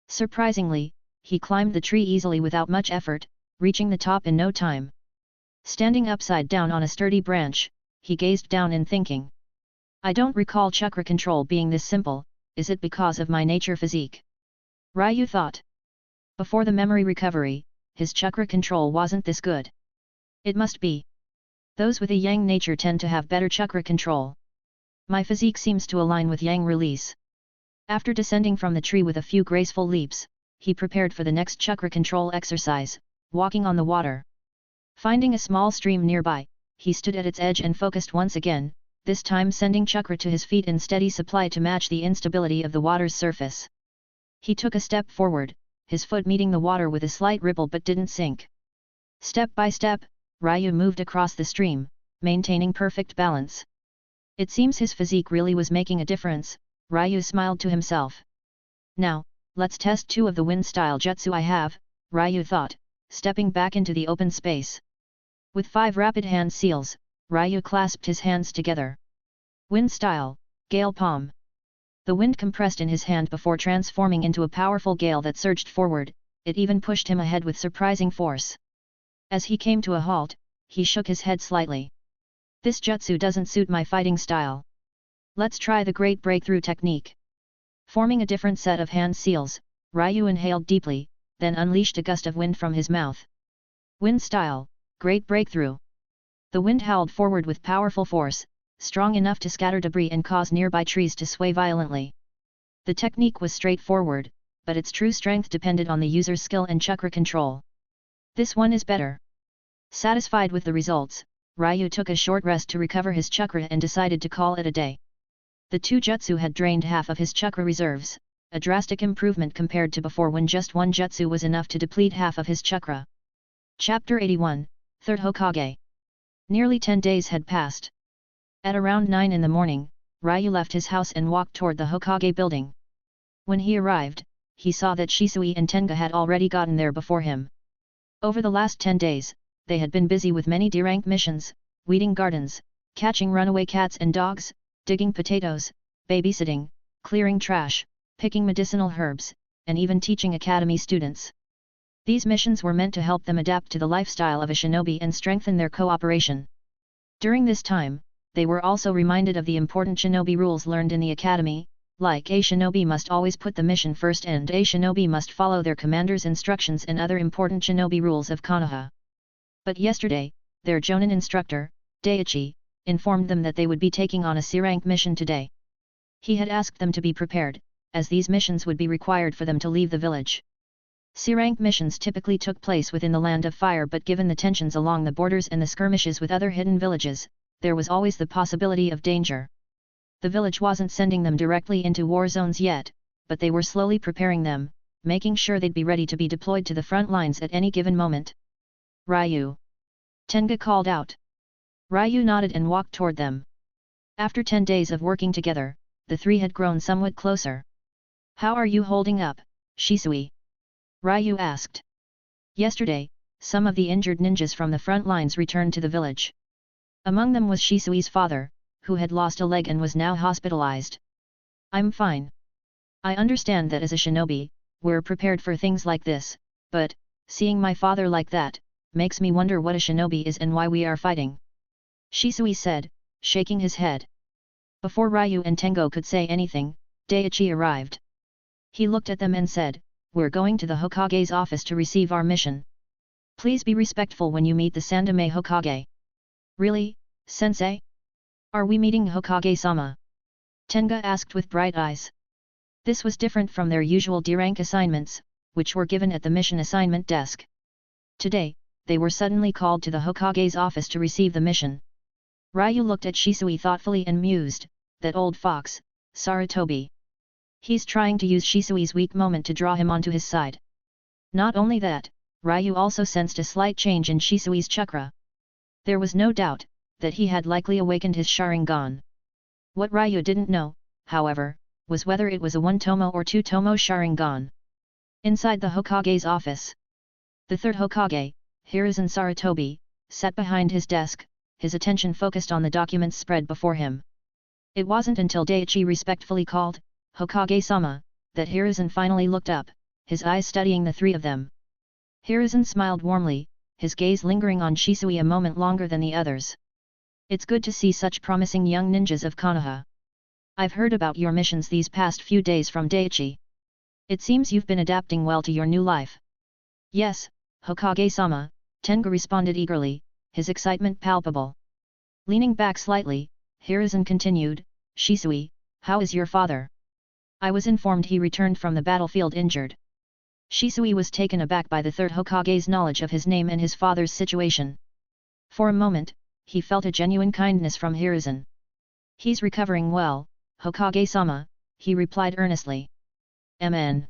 Surprisingly, he climbed the tree easily without much effort, reaching the top in no time. Standing upside down on a sturdy branch, he gazed down in thinking. I don't recall chakra control being this simple, is it because of my nature physique? Ryou thought. Before the memory recovery, his chakra control wasn't this good. It must be. Those with a yang nature tend to have better chakra control. My physique seems to align with yang release. After descending from the tree with a few graceful leaps, he prepared for the next chakra control exercise, walking on the water. Finding a small stream nearby, he stood at its edge and focused once again, this time sending chakra to his feet in steady supply to match the instability of the water's surface. He took a step forward, his foot meeting the water with a slight ripple but didn't sink. Step by step, Ryou moved across the stream, maintaining perfect balance. It seems his physique really was making a difference, Ryou smiled to himself. Now, let's test two of the wind-style jutsu I have, Ryou thought, stepping back into the open space. With 5 rapid hand seals, Ryou clasped his hands together. Wind style, gale palm. The wind compressed in his hand before transforming into a powerful gale that surged forward, it even pushed him ahead with surprising force. As he came to a halt, he shook his head slightly. This jutsu doesn't suit my fighting style. Let's try the Great Breakthrough technique. Forming a different set of hand seals, Ryou inhaled deeply, then unleashed a gust of wind from his mouth. Wind style, Great Breakthrough. The wind howled forward with powerful force, strong enough to scatter debris and cause nearby trees to sway violently. The technique was straightforward, but its true strength depended on the user's skill and chakra control. This one is better. Satisfied with the results, Ryou took a short rest to recover his chakra and decided to call it a day. The 2 jutsu had drained half of his chakra reserves, a drastic improvement compared to before when just one jutsu was enough to deplete half of his chakra. Chapter 81, Third Hokage. Nearly 10 days had passed. At around 9 in the morning, Ryou left his house and walked toward the Hokage building. When he arrived, he saw that Shisui and Tenga had already gotten there before him. Over the last 10 days, they had been busy with many D-rank missions, weeding gardens, catching runaway cats and dogs, digging potatoes, babysitting, clearing trash, picking medicinal herbs, and even teaching academy students. These missions were meant to help them adapt to the lifestyle of a shinobi and strengthen their cooperation. During this time, they were also reminded of the important shinobi rules learned in the academy, like a shinobi must always put the mission first and a shinobi must follow their commander's instructions and other important shinobi rules of Konoha. But yesterday, their Jonin instructor, Daiichi, informed them that they would be taking on a C-rank mission today. He had asked them to be prepared, as these missions would be required for them to leave the village. C-rank missions typically took place within the Land of Fire, but given the tensions along the borders and the skirmishes with other hidden villages, there was always the possibility of danger. The village wasn't sending them directly into war zones yet, but they were slowly preparing them, making sure they'd be ready to be deployed to the front lines at any given moment. Ryou. Tenga called out. Ryou nodded and walked toward them. After 10 days of working together, the three had grown somewhat closer. How are you holding up, Shisui? Ryou asked. Yesterday, some of the injured ninjas from the front lines returned to the village. Among them was Shisui's father, who had lost a leg and was now hospitalized. I'm fine. I understand that as a shinobi, we're prepared for things like this, but, seeing my father like that, makes me wonder what a shinobi is and why we are fighting. Shisui said, shaking his head. Before Ryou and Tengo could say anything, Daiichi arrived. He looked at them and said, we're going to the Hokage's office to receive our mission. Please be respectful when you meet the Sandaime Hokage. Really, sensei? Are we meeting Hokage-sama? Tenga asked with bright eyes. This was different from their usual D-rank assignments, which were given at the mission assignment desk. Today, they were suddenly called to the Hokage's office to receive the mission. Ryou looked at Shisui thoughtfully and mused, that old fox, Sarutobi. He's trying to use Shisui's weak moment to draw him onto his side. Not only that, Ryou also sensed a slight change in Shisui's chakra. There was no doubt that he had likely awakened his Sharingan. What Ryou didn't know, however, was whether it was a 1-tomo or 2-tomo Sharingan. Inside the Hokage's office, the third Hokage, Hiruzen Sarutobi, sat behind his desk, his attention focused on the documents spread before him. It wasn't until Daichi respectfully called, "Hokage-sama," that Hiruzen finally looked up, his eyes studying the three of them. Hiruzen smiled warmly, his gaze lingering on Shisui a moment longer than the others. "It's good to see such promising young ninjas of Konoha. I've heard about your missions these past few days from Daichi. It seems you've been adapting well to your new life." "Yes, Hokage-sama," Tenga responded eagerly, his excitement palpable. Leaning back slightly, Hiruzen continued, "Shisui, how is your father? I was informed he returned from the battlefield injured." Shisui was taken aback by the third Hokage's knowledge of his name and his father's situation. For a moment, he felt a genuine kindness from Hiruzen. "He's recovering well, Hokage-sama," he replied earnestly. "Mn.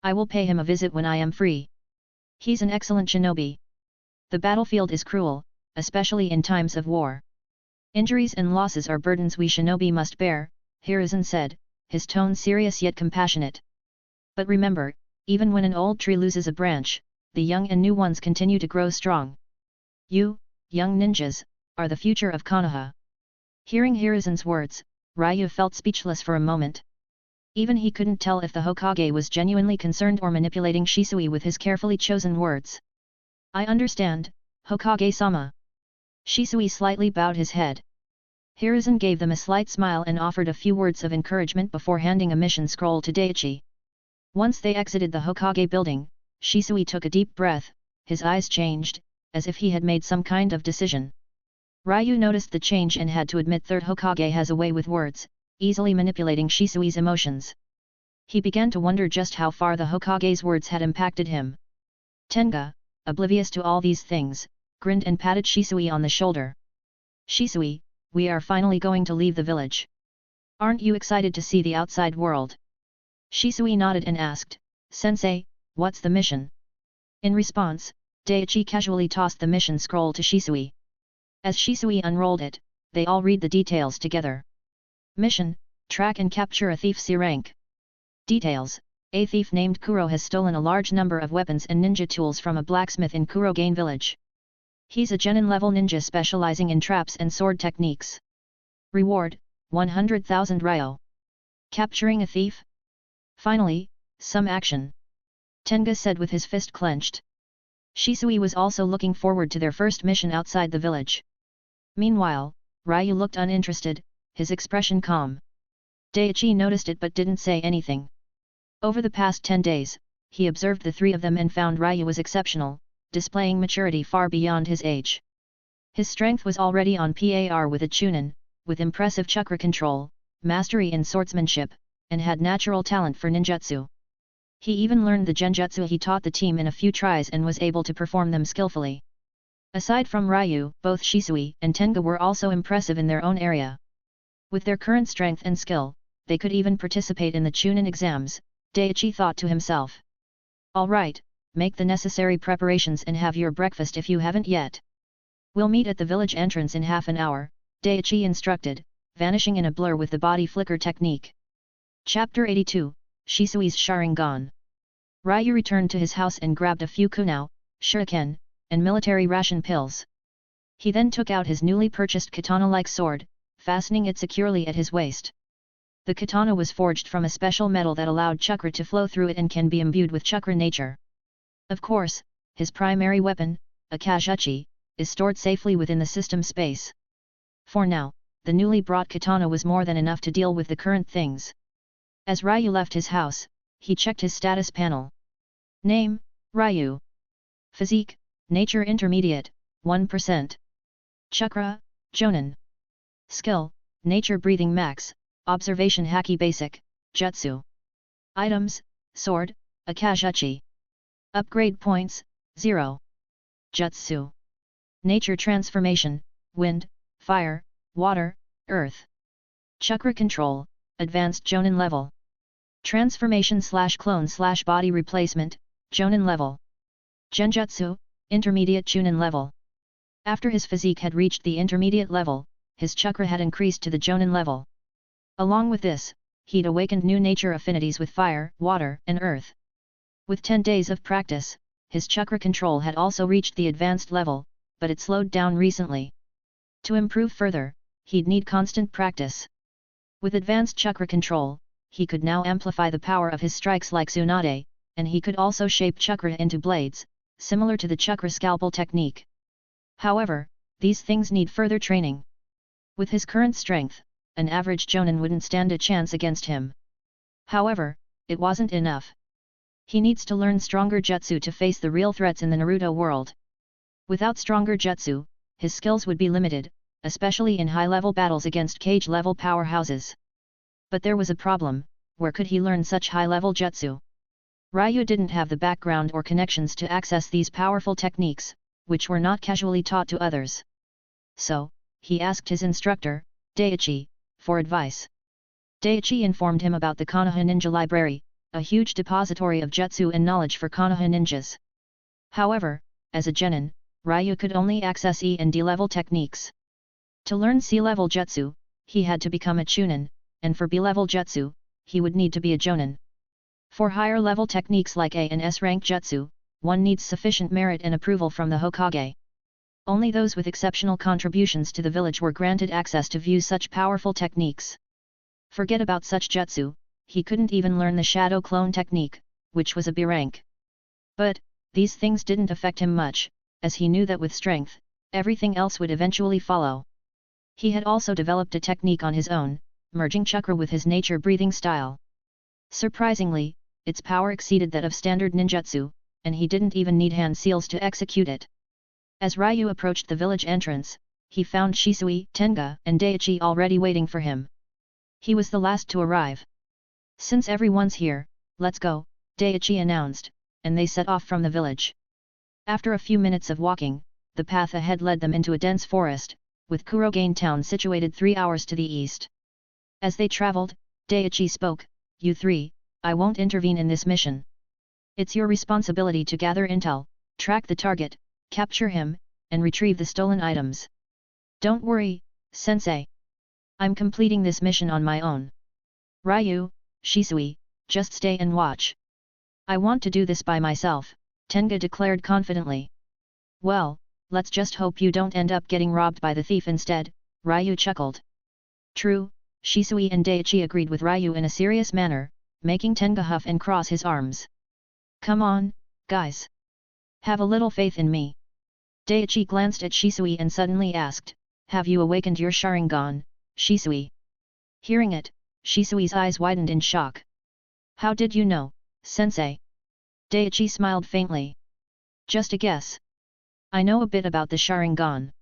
I will pay him a visit when I am free. He's an excellent shinobi. The battlefield is cruel, especially in times of war. Injuries and losses are burdens we shinobi must bear," Hiruzen said, his tone serious yet compassionate. "But remember, even when an old tree loses a branch, the young and new ones continue to grow strong. You, young ninjas, are the future of Konoha." Hearing Hiruzen's words, Ryou felt speechless for a moment. Even he couldn't tell if the Hokage was genuinely concerned or manipulating Shisui with his carefully chosen words. "I understand, Hokage-sama." Shisui slightly bowed his head. Hiruzen gave them a slight smile and offered a few words of encouragement before handing a mission scroll to Daichi. Once they exited the Hokage building, Shisui took a deep breath, his eyes changed, as if he had made some kind of decision. Ryou noticed the change and had to admit third Hokage has a way with words, easily manipulating Shisui's emotions. He began to wonder just how far the Hokage's words had impacted him. Tenga, oblivious to all these things, grinned and patted Shisui on the shoulder. "Shisui, we are finally going to leave the village. Aren't you excited to see the outside world?" Shisui nodded and asked, "Sensei, what's the mission?" In response, Daichi casually tossed the mission scroll to Shisui. As Shisui unrolled it, they all read the details together. Mission: track and capture a thief C-rank. Details: a thief named Kuro has stolen a large number of weapons and ninja tools from a blacksmith in Kurogain village. He's a genin-level ninja specializing in traps and sword techniques. Reward: 100,000 Ryou. Capturing a thief? Finally, some action. Tenga said with his fist clenched. Shisui was also looking forward to their first mission outside the village. Meanwhile, Ryou looked uninterested, his expression calm. Daichi noticed it but didn't say anything. Over the past 10 days, he observed the three of them and found Ryou was exceptional, displaying maturity far beyond his age. His strength was already on par with a Chunin, with impressive chakra control, mastery in swordsmanship, and had natural talent for ninjutsu. He even learned the genjutsu he taught the team in a few tries and was able to perform them skillfully. Aside from Ryou, both Shisui and Tenga were also impressive in their own area. With their current strength and skill, they could even participate in the Chunin exams, Daichi thought to himself. "All right, make the necessary preparations and have your breakfast if you haven't yet. We'll meet at the village entrance in half an hour," Daichi instructed, vanishing in a blur with the body flicker technique. Chapter 82, Shisui's Sharingan. Ryou returned to his house and grabbed a few kunao, shuriken, and military ration pills. He then took out his newly purchased katana-like sword, fastening it securely at his waist. The katana was forged from a special metal that allowed chakra to flow through it and can be imbued with chakra nature. Of course, his primary weapon, a kazuchi, is stored safely within the system space. For now, the newly brought katana was more than enough to deal with the current things. As Ryou left his house, he checked his status panel. Name: Ryou. Physique: Nature Intermediate, 1%. Chakra: Jonin. Skill: Nature Breathing Max, Observation Haki Basic, Jutsu. Items: Sword, a kazuchi. Upgrade points: 0. Jutsu: Nature Transformation, Wind, Fire, Water, Earth. Chakra Control, Advanced Jonin Level. Transformation/Clone/Body Replacement, Jonin Level. Genjutsu, intermediate Chunin level. After his physique had reached the intermediate level, his chakra had increased to the Jonin level. Along with this, he'd awakened new nature affinities with fire, water, and earth. With 10 days of practice, his chakra control had also reached the advanced level, but it slowed down recently. To improve further, he'd need constant practice. With advanced chakra control, he could now amplify the power of his strikes like Tsunade, and he could also shape chakra into blades, similar to the chakra scalpel technique. However, these things need further training. With his current strength, an average Jonin wouldn't stand a chance against him. However, it wasn't enough. He needs to learn stronger jutsu to face the real threats in the Naruto world. Without stronger jutsu, his skills would be limited, especially in high-level battles against cage-level powerhouses. But there was a problem: where could he learn such high-level jutsu? Ryou didn't have the background or connections to access these powerful techniques, which were not casually taught to others. So, he asked his instructor, Daichi, for advice. Daichi informed him about the Konoha Ninja Library, a huge depository of jutsu and knowledge for Konoha ninjas. However, as a genin, Ryou could only access E and D level techniques. To learn C level jutsu, he had to become a Chunin, and for B level jutsu, he would need to be a Jonin. For higher level techniques like A and S rank jutsu, one needs sufficient merit and approval from the Hokage. Only those with exceptional contributions to the village were granted access to view such powerful techniques. Forget about such jutsu, he couldn't even learn the shadow clone technique, which was a B rank. But, these things didn't affect him much, as he knew that with strength, everything else would eventually follow. He had also developed a technique on his own, merging chakra with his nature breathing style. Surprisingly, its power exceeded that of standard ninjutsu, and he didn't even need hand seals to execute it. As Ryou approached the village entrance, he found Shisui, Tenga, and Daichi already waiting for him. He was the last to arrive. "Since everyone's here, let's go," Daichi announced, and they set off from the village. After a few minutes of walking, the path ahead led them into a dense forest, with Kurogain town situated 3 hours to the east. As they traveled, Daichi spoke, "You three, I won't intervene in this mission. It's your responsibility to gather intel, track the target, capture him, and retrieve the stolen items. Don't worry, sensei. I'm completing this mission on my own. Ryou, Shisui, just stay and watch." "I want to do this by myself," Tenga declared confidently. "Well, let's just hope you don't end up getting robbed by the thief instead," Ryou chuckled. "True," Shisui and Daichi agreed with Ryou in a serious manner, making Tenga huff and cross his arms. "Come on, guys. Have a little faith in me." Daichi glanced at Shisui and suddenly asked, "Have you awakened your Sharingan, Shisui?" Hearing it, Shisui's eyes widened in shock. "How did you know, sensei?" Daichi smiled faintly. "Just a guess. I know a bit about the Sharingan.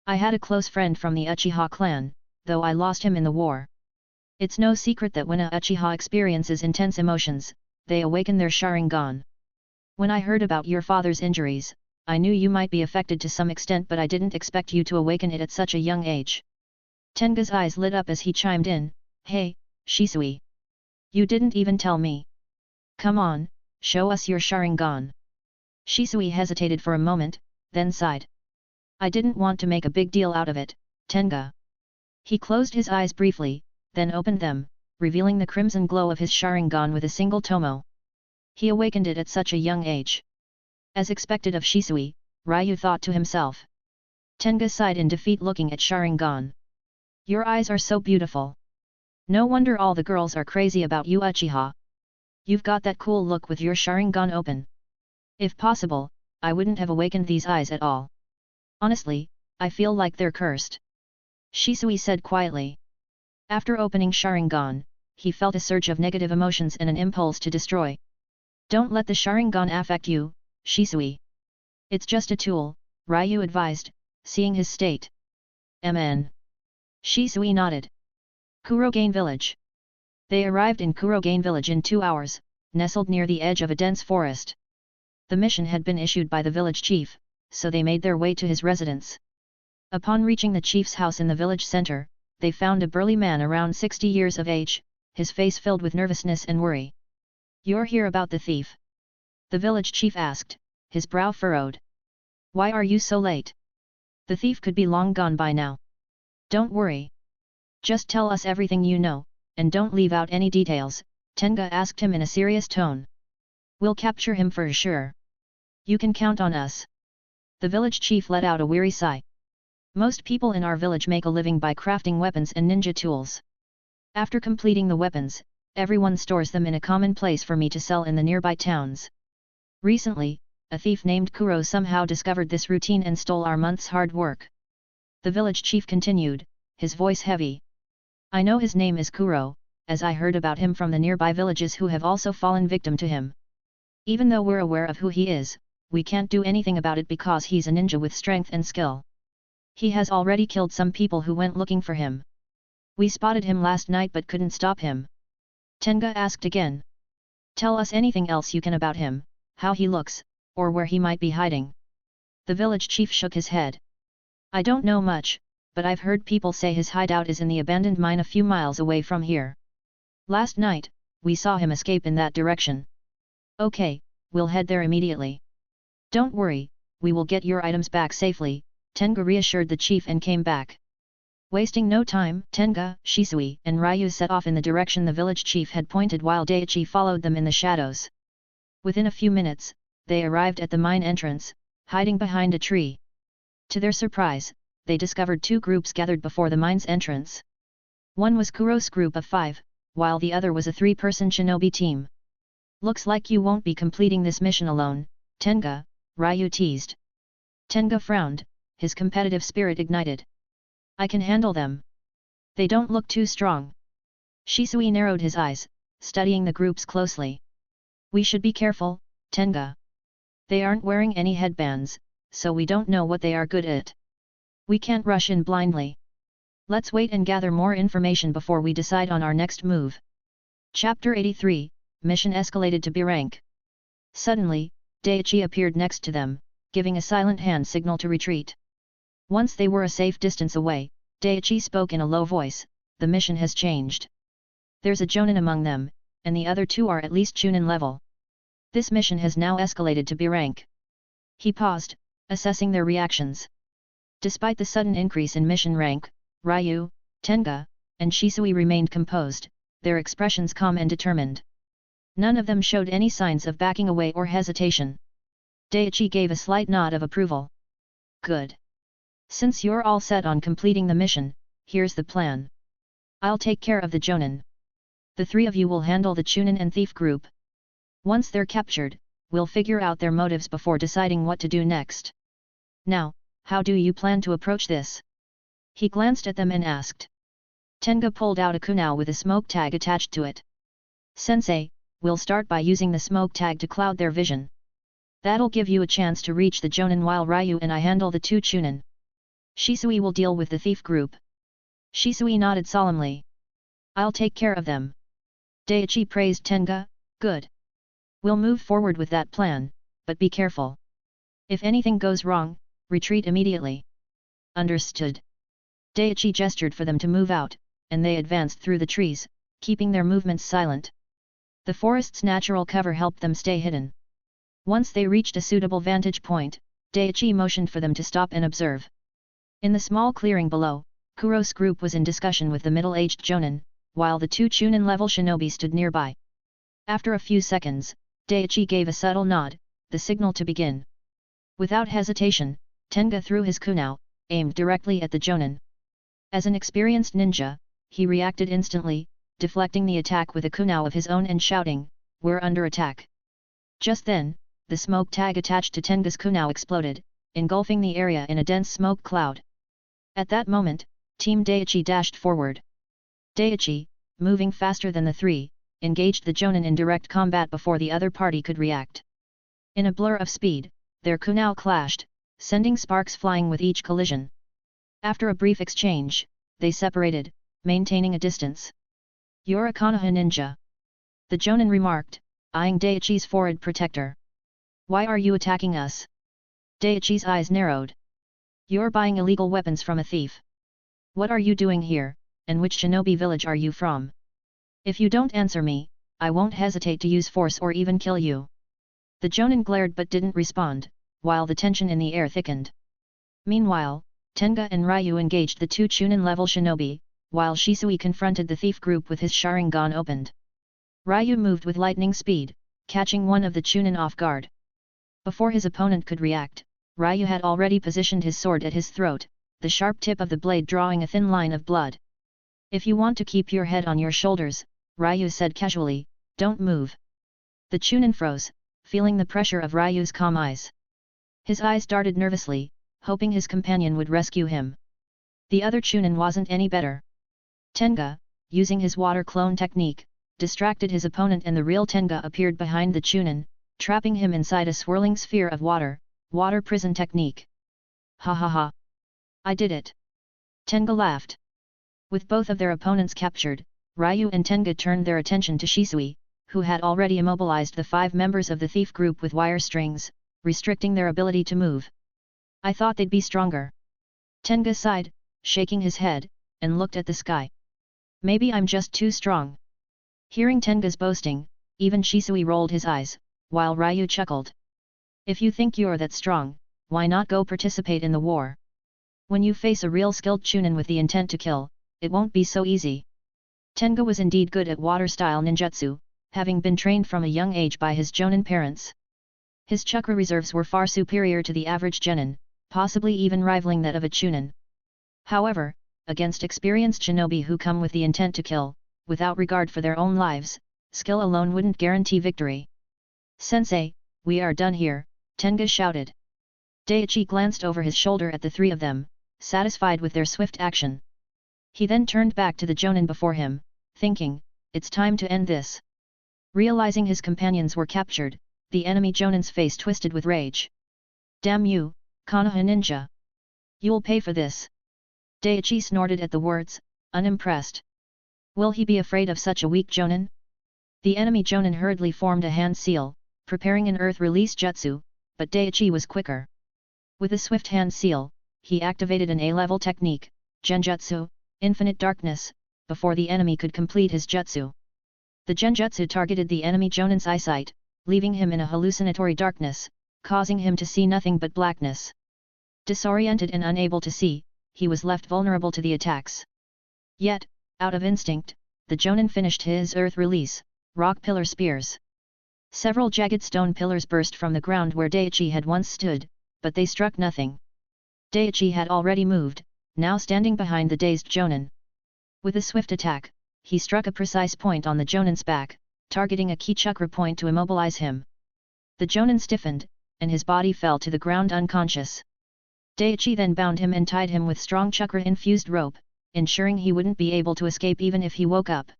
I had a close friend from the Uchiha clan, though I lost him in the war. It's no secret that when a Uchiha experiences intense emotions, they awaken their Sharingan. When I heard about your father's injuries, I knew you might be affected to some extent, but I didn't expect you to awaken it at such a young age." Tenga's eyes lit up as he chimed in, "Hey, Shisui. You didn't even tell me. Come on, show us your Sharingan." Shisui hesitated for a moment, then sighed. "I didn't want to make a big deal out of it, Tenga." He closed his eyes briefly, then opened them, revealing the crimson glow of his Sharingan with a single tomo. He awakened it at such a young age. As expected of Shisui, Ryou thought to himself. Tenga sighed in defeat looking at Sharingan. "Your eyes are so beautiful. No wonder all the girls are crazy about you, Uchiha. You've got that cool look with your Sharingan open. If possible, I wouldn't have awakened these eyes at all. Honestly, I feel like they're cursed." Shisui said quietly. After opening Sharingan, he felt a surge of negative emotions and an impulse to destroy. "Don't let the Sharingan affect you, Shisui. It's just a tool," Ryou advised, seeing his state. "Mn." Shisui nodded. Kurogain village. They arrived in Kurogain village in 2 hours, nestled near the edge of a dense forest. The mission had been issued by the village chief, so they made their way to his residence. Upon reaching the chief's house in the village center, they found a burly man around 60 years of age, his face filled with nervousness and worry. "You're here about the thief?" the village chief asked, his brow furrowed. Why are you so late? The thief could be long gone by now. Don't worry. Just tell us everything you know, and don't leave out any details, Tenga asked him in a serious tone. We'll capture him for sure. You can count on us. The village chief let out a weary sigh. Most people in our village make a living by crafting weapons and ninja tools. After completing the weapons, everyone stores them in a common place for me to sell in the nearby towns. Recently, a thief named Kuro somehow discovered this routine and stole our month's hard work. The village chief continued, his voice heavy. I know his name is Kuro, as I heard about him from the nearby villages who have also fallen victim to him. Even though we're aware of who he is, we can't do anything about it because he's a ninja with strength and skill. He has already killed some people who went looking for him. We spotted him last night but couldn't stop him. Tenga asked again. Tell us anything else you can about him, how he looks, or where he might be hiding. The village chief shook his head. I don't know much, but I've heard people say his hideout is in the abandoned mine a few miles away from here. Last night, we saw him escape in that direction. Okay, we'll head there immediately. Don't worry, we will get your items back safely, Tenga reassured the chief and came back. Wasting no time, Tenga, Shisui and Ryu set off in the direction the village chief had pointed while Daichi followed them in the shadows. Within a few minutes, they arrived at the mine entrance, hiding behind a tree. To their surprise, they discovered two groups gathered before the mine's entrance. One was Kuro's group of 5, while the other was a 3-person shinobi team. Looks like you won't be completing this mission alone, Tenga, Ryu teased. Tenga frowned, his competitive spirit ignited. I can handle them. They don't look too strong. Shisui narrowed his eyes, studying the groups closely. We should be careful, Tenga. They aren't wearing any headbands, so we don't know what they are good at. We can't rush in blindly. Let's wait and gather more information before we decide on our next move. Chapter 83, Mission Escalated to B rank. Suddenly, Daichi appeared next to them, giving a silent hand signal to retreat. Once they were a safe distance away, Daichi spoke in a low voice, the mission has changed. There's a Jonin among them, and the other two are at least Chunin level. This mission has now escalated to B rank. He paused, assessing their reactions. Despite the sudden increase in mission rank, Ryu, Tenga, and Shisui remained composed, their expressions calm and determined. None of them showed any signs of backing away or hesitation. Daichi gave a slight nod of approval. Good. Since you're all set on completing the mission, here's the plan. I'll take care of the Jonin. The 3 of you will handle the Chunin and Thief group. Once they're captured, we'll figure out their motives before deciding what to do next. Now, how do you plan to approach this? He glanced at them and asked. Tenga pulled out a kunai with a smoke tag attached to it. Sensei, we'll start by using the smoke tag to cloud their vision. That'll give you a chance to reach the Jonin while Ryu and I handle the 2 Chunin. Shisui will deal with the thief group. Shisui nodded solemnly. I'll take care of them. Daichi praised Tenga, good. We'll move forward with that plan, but be careful. If anything goes wrong, retreat immediately. Understood. Daichi gestured for them to move out, and they advanced through the trees, keeping their movements silent. The forest's natural cover helped them stay hidden. Once they reached a suitable vantage point, Daichi motioned for them to stop and observe. In the small clearing below, Kuro's group was in discussion with the middle-aged Jonin, while the 2 Chunin-level shinobi stood nearby. After a few seconds, Daichi gave a subtle nod, the signal to begin. Without hesitation, Tenga threw his kunai, aimed directly at the Jonin. As an experienced ninja, he reacted instantly, deflecting the attack with a kunai of his own and shouting, "We're under attack." Just then, the smoke tag attached to Tenga's kunai exploded, engulfing the area in a dense smoke cloud. At that moment, Team Daichi dashed forward. Daichi, moving faster than the 3, engaged the Jonin in direct combat before the other party could react. In a blur of speed, their kunai clashed, sending sparks flying with each collision. After a brief exchange, they separated, maintaining a distance. You're a Konoha ninja. The Jonin remarked, eyeing Daichi's forehead protector. Why are you attacking us? Daichi's eyes narrowed. You're buying illegal weapons from a thief. What are you doing here, and which shinobi village are you from? If you don't answer me, I won't hesitate to use force or even kill you. The Jonin glared but didn't respond, while the tension in the air thickened. Meanwhile, Tenga and Ryu engaged the two Chunin-level shinobi, while Shisui confronted the thief group with his Sharingan opened. Ryu moved with lightning speed, catching one of the Chunin off guard. Before his opponent could react, Ryu had already positioned his sword at his throat, the sharp tip of the blade drawing a thin line of blood. "If you want to keep your head on your shoulders," Ryu said casually, "don't move." The Chunin froze, feeling the pressure of Ryu's calm eyes. His eyes darted nervously, hoping his companion would rescue him. The other Chunin wasn't any better. Tenga, using his water clone technique, distracted his opponent and the real Tenga appeared behind the Chunin, trapping him inside a swirling sphere of water prison technique. "Ha ha ha! I did it!" Tenga laughed. With both of their opponents captured, Ryu and Tenga turned their attention to Shisui, who had already immobilized the 5 members of the thief group with wire strings, restricting their ability to move. "I thought they'd be stronger." Tenga sighed, shaking his head, and looked at the sky. "Maybe I'm just too strong." Hearing Tenga's boasting, even Shisui rolled his eyes, while Ryu chuckled. "If you think you're that strong, why not go participate in the war? When you face a real skilled Chunin with the intent to kill, it won't be so easy." Tenga was indeed good at water-style ninjutsu, having been trained from a young age by his Jonin parents. His chakra reserves were far superior to the average genin, possibly even rivaling that of a Chunin. However, against experienced shinobi who come with the intent to kill, without regard for their own lives, skill alone wouldn't guarantee victory. "Sensei, we are done here," Tenga shouted. Daichi glanced over his shoulder at the 3 of them, satisfied with their swift action. He then turned back to the Jonin before him, thinking, "It's time to end this." Realizing his companions were captured, the enemy Jonin's face twisted with rage. "Damn you, Konoha ninja! You'll pay for this!" Daichi snorted at the words, unimpressed. Will he be afraid of such a weak Jonin? The enemy Jonin hurriedly formed a hand seal, preparing an earth release jutsu, but Daichi was quicker. With a swift hand seal, he activated an A-level technique, Genjutsu, Infinite Darkness, before the enemy could complete his jutsu. The Genjutsu targeted the enemy Jonin's eyesight, leaving him in a hallucinatory darkness, causing him to see nothing but blackness. Disoriented and unable to see, he was left vulnerable to the attacks. Yet, out of instinct, the Jonin finished his earth release, rock pillar spears. Several jagged stone pillars burst from the ground where Daichi had once stood, but they struck nothing. Daichi had already moved, now standing behind the dazed Jonin. With a swift attack, he struck a precise point on the Jonin's back, targeting a key chakra point to immobilize him. The Jonin stiffened, and his body fell to the ground unconscious. Daichi then bound him and tied him with strong chakra-infused rope, ensuring he wouldn't be able to escape even if he woke up.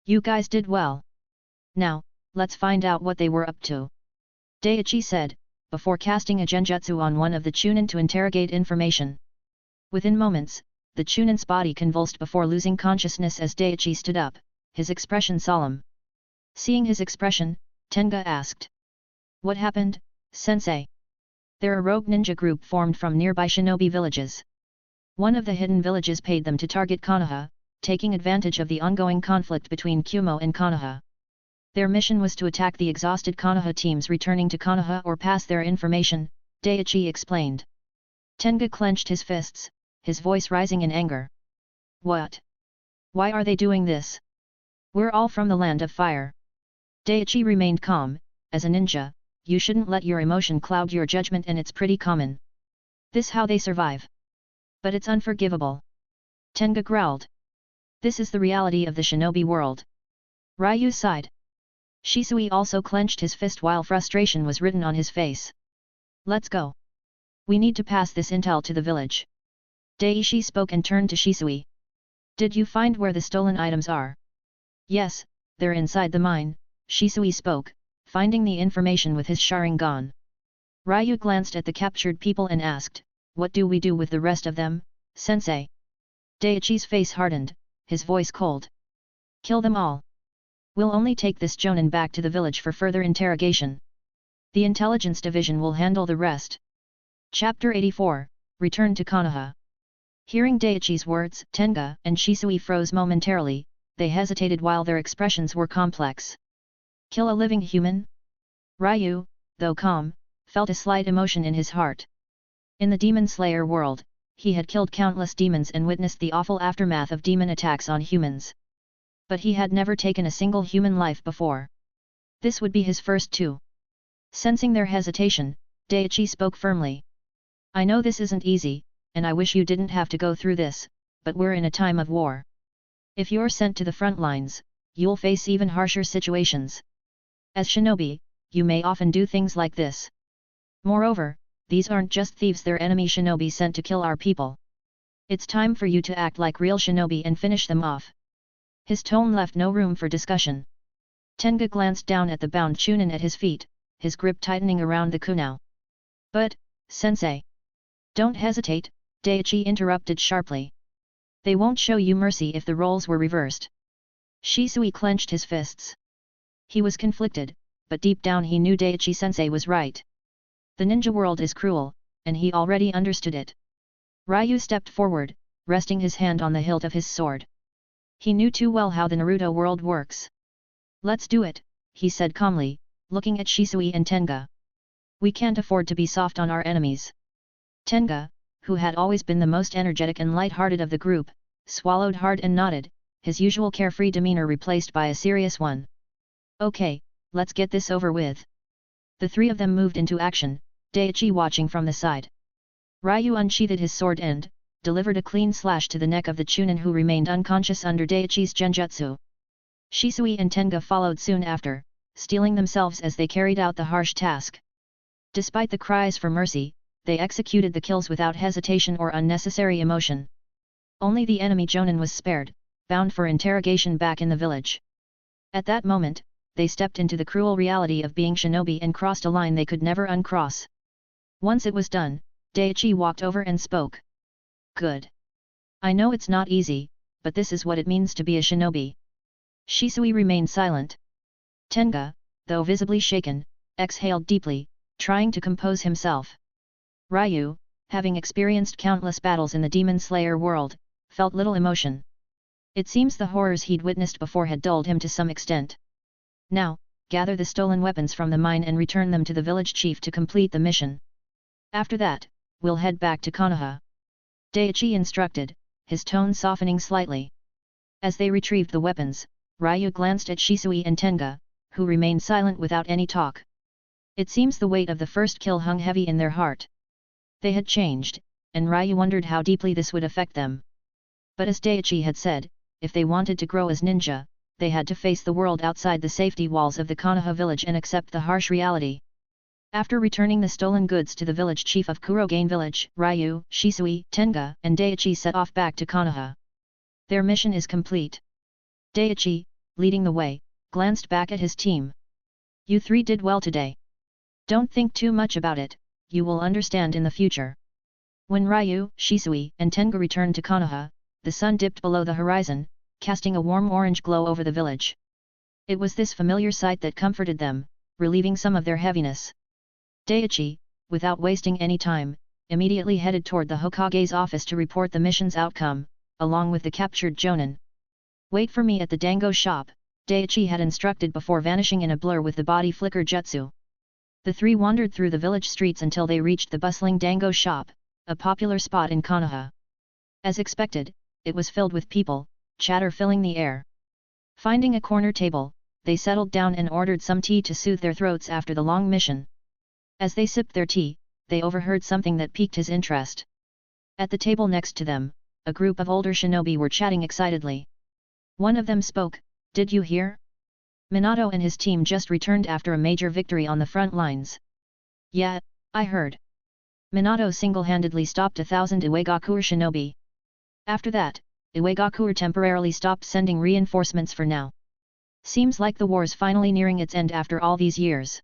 "You guys did well. Now, let's find out what they were up to," Daichi said, before casting a genjutsu on one of the Chunin to interrogate information. Within moments, the Chunin's body convulsed before losing consciousness as Daichi stood up, his expression solemn. Seeing his expression, Tenga asked, "What happened, sensei?" "They're a rogue ninja group formed from nearby shinobi villages. One of the hidden villages paid them to target Konoha, taking advantage of the ongoing conflict between Kumo and Konoha. Their mission was to attack the exhausted Konoha teams returning to Konoha or pass their information," Daichi explained. Tenga clenched his fists, his voice rising in anger. "What? Why are they doing this? We're all from the land of fire." Daichi remained calm. "As a ninja, you shouldn't let your emotion cloud your judgment, and it's pretty common. This how they survive. But it's unforgivable." Tenga growled. "This is the reality of the shinobi world." Ryu sighed. Shisui also clenched his fist while frustration was written on his face. "Let's go. We need to pass this intel to the village." Daichi spoke and turned to Shisui. "Did you find where the stolen items are?" "Yes, they're inside the mine," Shisui spoke, finding the information with his Sharingan. Ryu glanced at the captured people and asked, "What do we do with the rest of them, sensei?" Daichi's face hardened, his voice cold. "Kill them all. We'll only take this Jonin back to the village for further interrogation. The intelligence division will handle the rest." Chapter 84, Return to Konoha. Hearing Daichi's words, Tenga and Shisui froze momentarily. They hesitated while their expressions were complex. "Kill a living human? Ryu, though calm, felt a slight emotion in his heart. In the Demon Slayer world, he had killed countless demons and witnessed the awful aftermath of demon attacks on humans. But he had never taken a single human life before. This would be his first too. Sensing their hesitation, Daichi spoke firmly. I know this isn't easy, and I wish you didn't have to go through this, but we're in a time of war. If you're sent to the front lines, you'll face even harsher situations. As shinobi, you may often do things like this. Moreover, these aren't just thieves, they're enemy shinobi sent to kill our people. It's time for you to act like real shinobi and finish them off. His tone left no room for discussion. Tenga glanced down at the bound Chunin at his feet, his grip tightening around the kunao. But, sensei. Don't hesitate, Daichi interrupted sharply. They won't show you mercy if the roles were reversed. Shisui clenched his fists. He was conflicted, but deep down he knew Daichi-sensei was right. The ninja world is cruel, and he already understood it. Ryu stepped forward, resting his hand on the hilt of his sword. He knew too well how the Naruto world works. Let's do it, he said calmly, looking at Shisui and Tenga. We can't afford to be soft on our enemies. Tenga, who had always been the most energetic and light-hearted of the group, swallowed hard and nodded, his usual carefree demeanor replaced by a serious one. Okay, let's get this over with. The three of them moved into action, Daichi watching from the side. Ryu unsheathed his sword and delivered a clean slash to the neck of the Chunin, who remained unconscious under Daichi's genjutsu. Shisui and Tenga followed soon after, steeling themselves as they carried out the harsh task. Despite the cries for mercy, they executed the kills without hesitation or unnecessary emotion. Only the enemy Jonin was spared, bound for interrogation back in the village. At that moment, they stepped into the cruel reality of being shinobi and crossed a line they could never uncross. Once it was done, Daichi walked over and spoke. Good. I know it's not easy, but this is what it means to be a shinobi. Shisui remained silent. Tenga, though visibly shaken, exhaled deeply, trying to compose himself. Ryu, having experienced countless battles in the Demon Slayer world, felt little emotion. It seems the horrors he'd witnessed before had dulled him to some extent. Now, gather the stolen weapons from the mine and return them to the village chief to complete the mission. After that, we'll head back to Konoha. Daichi instructed, his tone softening slightly. As they retrieved the weapons, Ryu glanced at Shisui and Tenga, who remained silent without any talk. It seems the weight of the first kill hung heavy in their heart. They had changed, and Ryu wondered how deeply this would affect them. But as Daichi had said, if they wanted to grow as ninja, they had to face the world outside the safety walls of the Konoha village and accept the harsh reality. After returning the stolen goods to the village chief of Kurogain village, Ryu, Shisui, Tenga, and Daichi set off back to Konoha. Their mission is complete. Daichi, leading the way, glanced back at his team. You three did well today. Don't think too much about it, you will understand in the future. When Ryu, Shisui, and Tenga returned to Konoha, the sun dipped below the horizon, casting a warm orange glow over the village. It was this familiar sight that comforted them, relieving some of their heaviness. Daichi, without wasting any time, immediately headed toward the Hokage's office to report the mission's outcome, along with the captured Jonin. Wait for me at the dango shop, Daichi had instructed before vanishing in a blur with the body flicker jutsu. The three wandered through the village streets until they reached the bustling dango shop, a popular spot in Konoha. As expected, it was filled with people, chatter filling the air. Finding a corner table, they settled down and ordered some tea to soothe their throats after the long mission. As they sipped their tea, they overheard something that piqued his interest. At the table next to them, a group of older shinobi were chatting excitedly. One of them spoke, "Did you hear? Minato and his team just returned after a major victory on the front lines." "Yeah, I heard. Minato single-handedly stopped 1,000 Iwagakure shinobi. After that, Iwagakure temporarily stopped sending reinforcements for now. Seems like the war's finally nearing its end after all these years."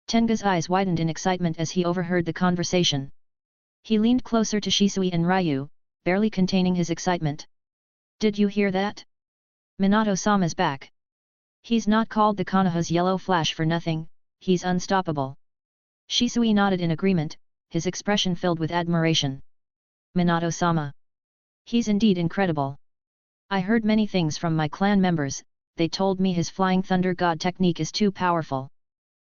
Tenga's eyes widened in excitement as he overheard the conversation. He leaned closer to Shisui and Ryu, barely containing his excitement. "Did you hear that? Minato-sama's back. He's not called the Konoha's Yellow Flash for nothing, he's unstoppable." Shisui nodded in agreement, his expression filled with admiration. "Minato-sama. He's indeed incredible. I heard many things from my clan members, they told me his Flying Thunder God technique is too powerful."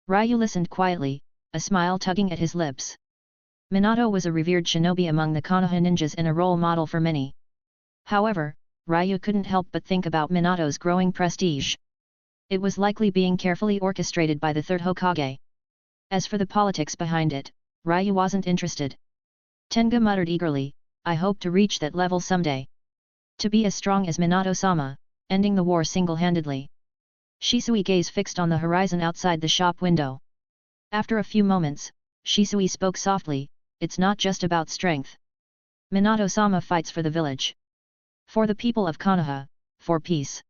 Ryu listened quietly, a smile tugging at his lips. Minato was a revered shinobi among the Konoha ninjas and a role model for many. However, Ryou couldn't help but think about Minato's growing prestige. It was likely being carefully orchestrated by the third Hokage. As for the politics behind it, Ryou wasn't interested. Tenga muttered eagerly, I hope to reach that level someday. To be as strong as Minato-sama, ending the war single-handedly. Shisui gaze fixed on the horizon outside the shop window. After a few moments, Shisui spoke softly, it's not just about strength. Minato-sama fights for the village. For the people of Konoha, for peace.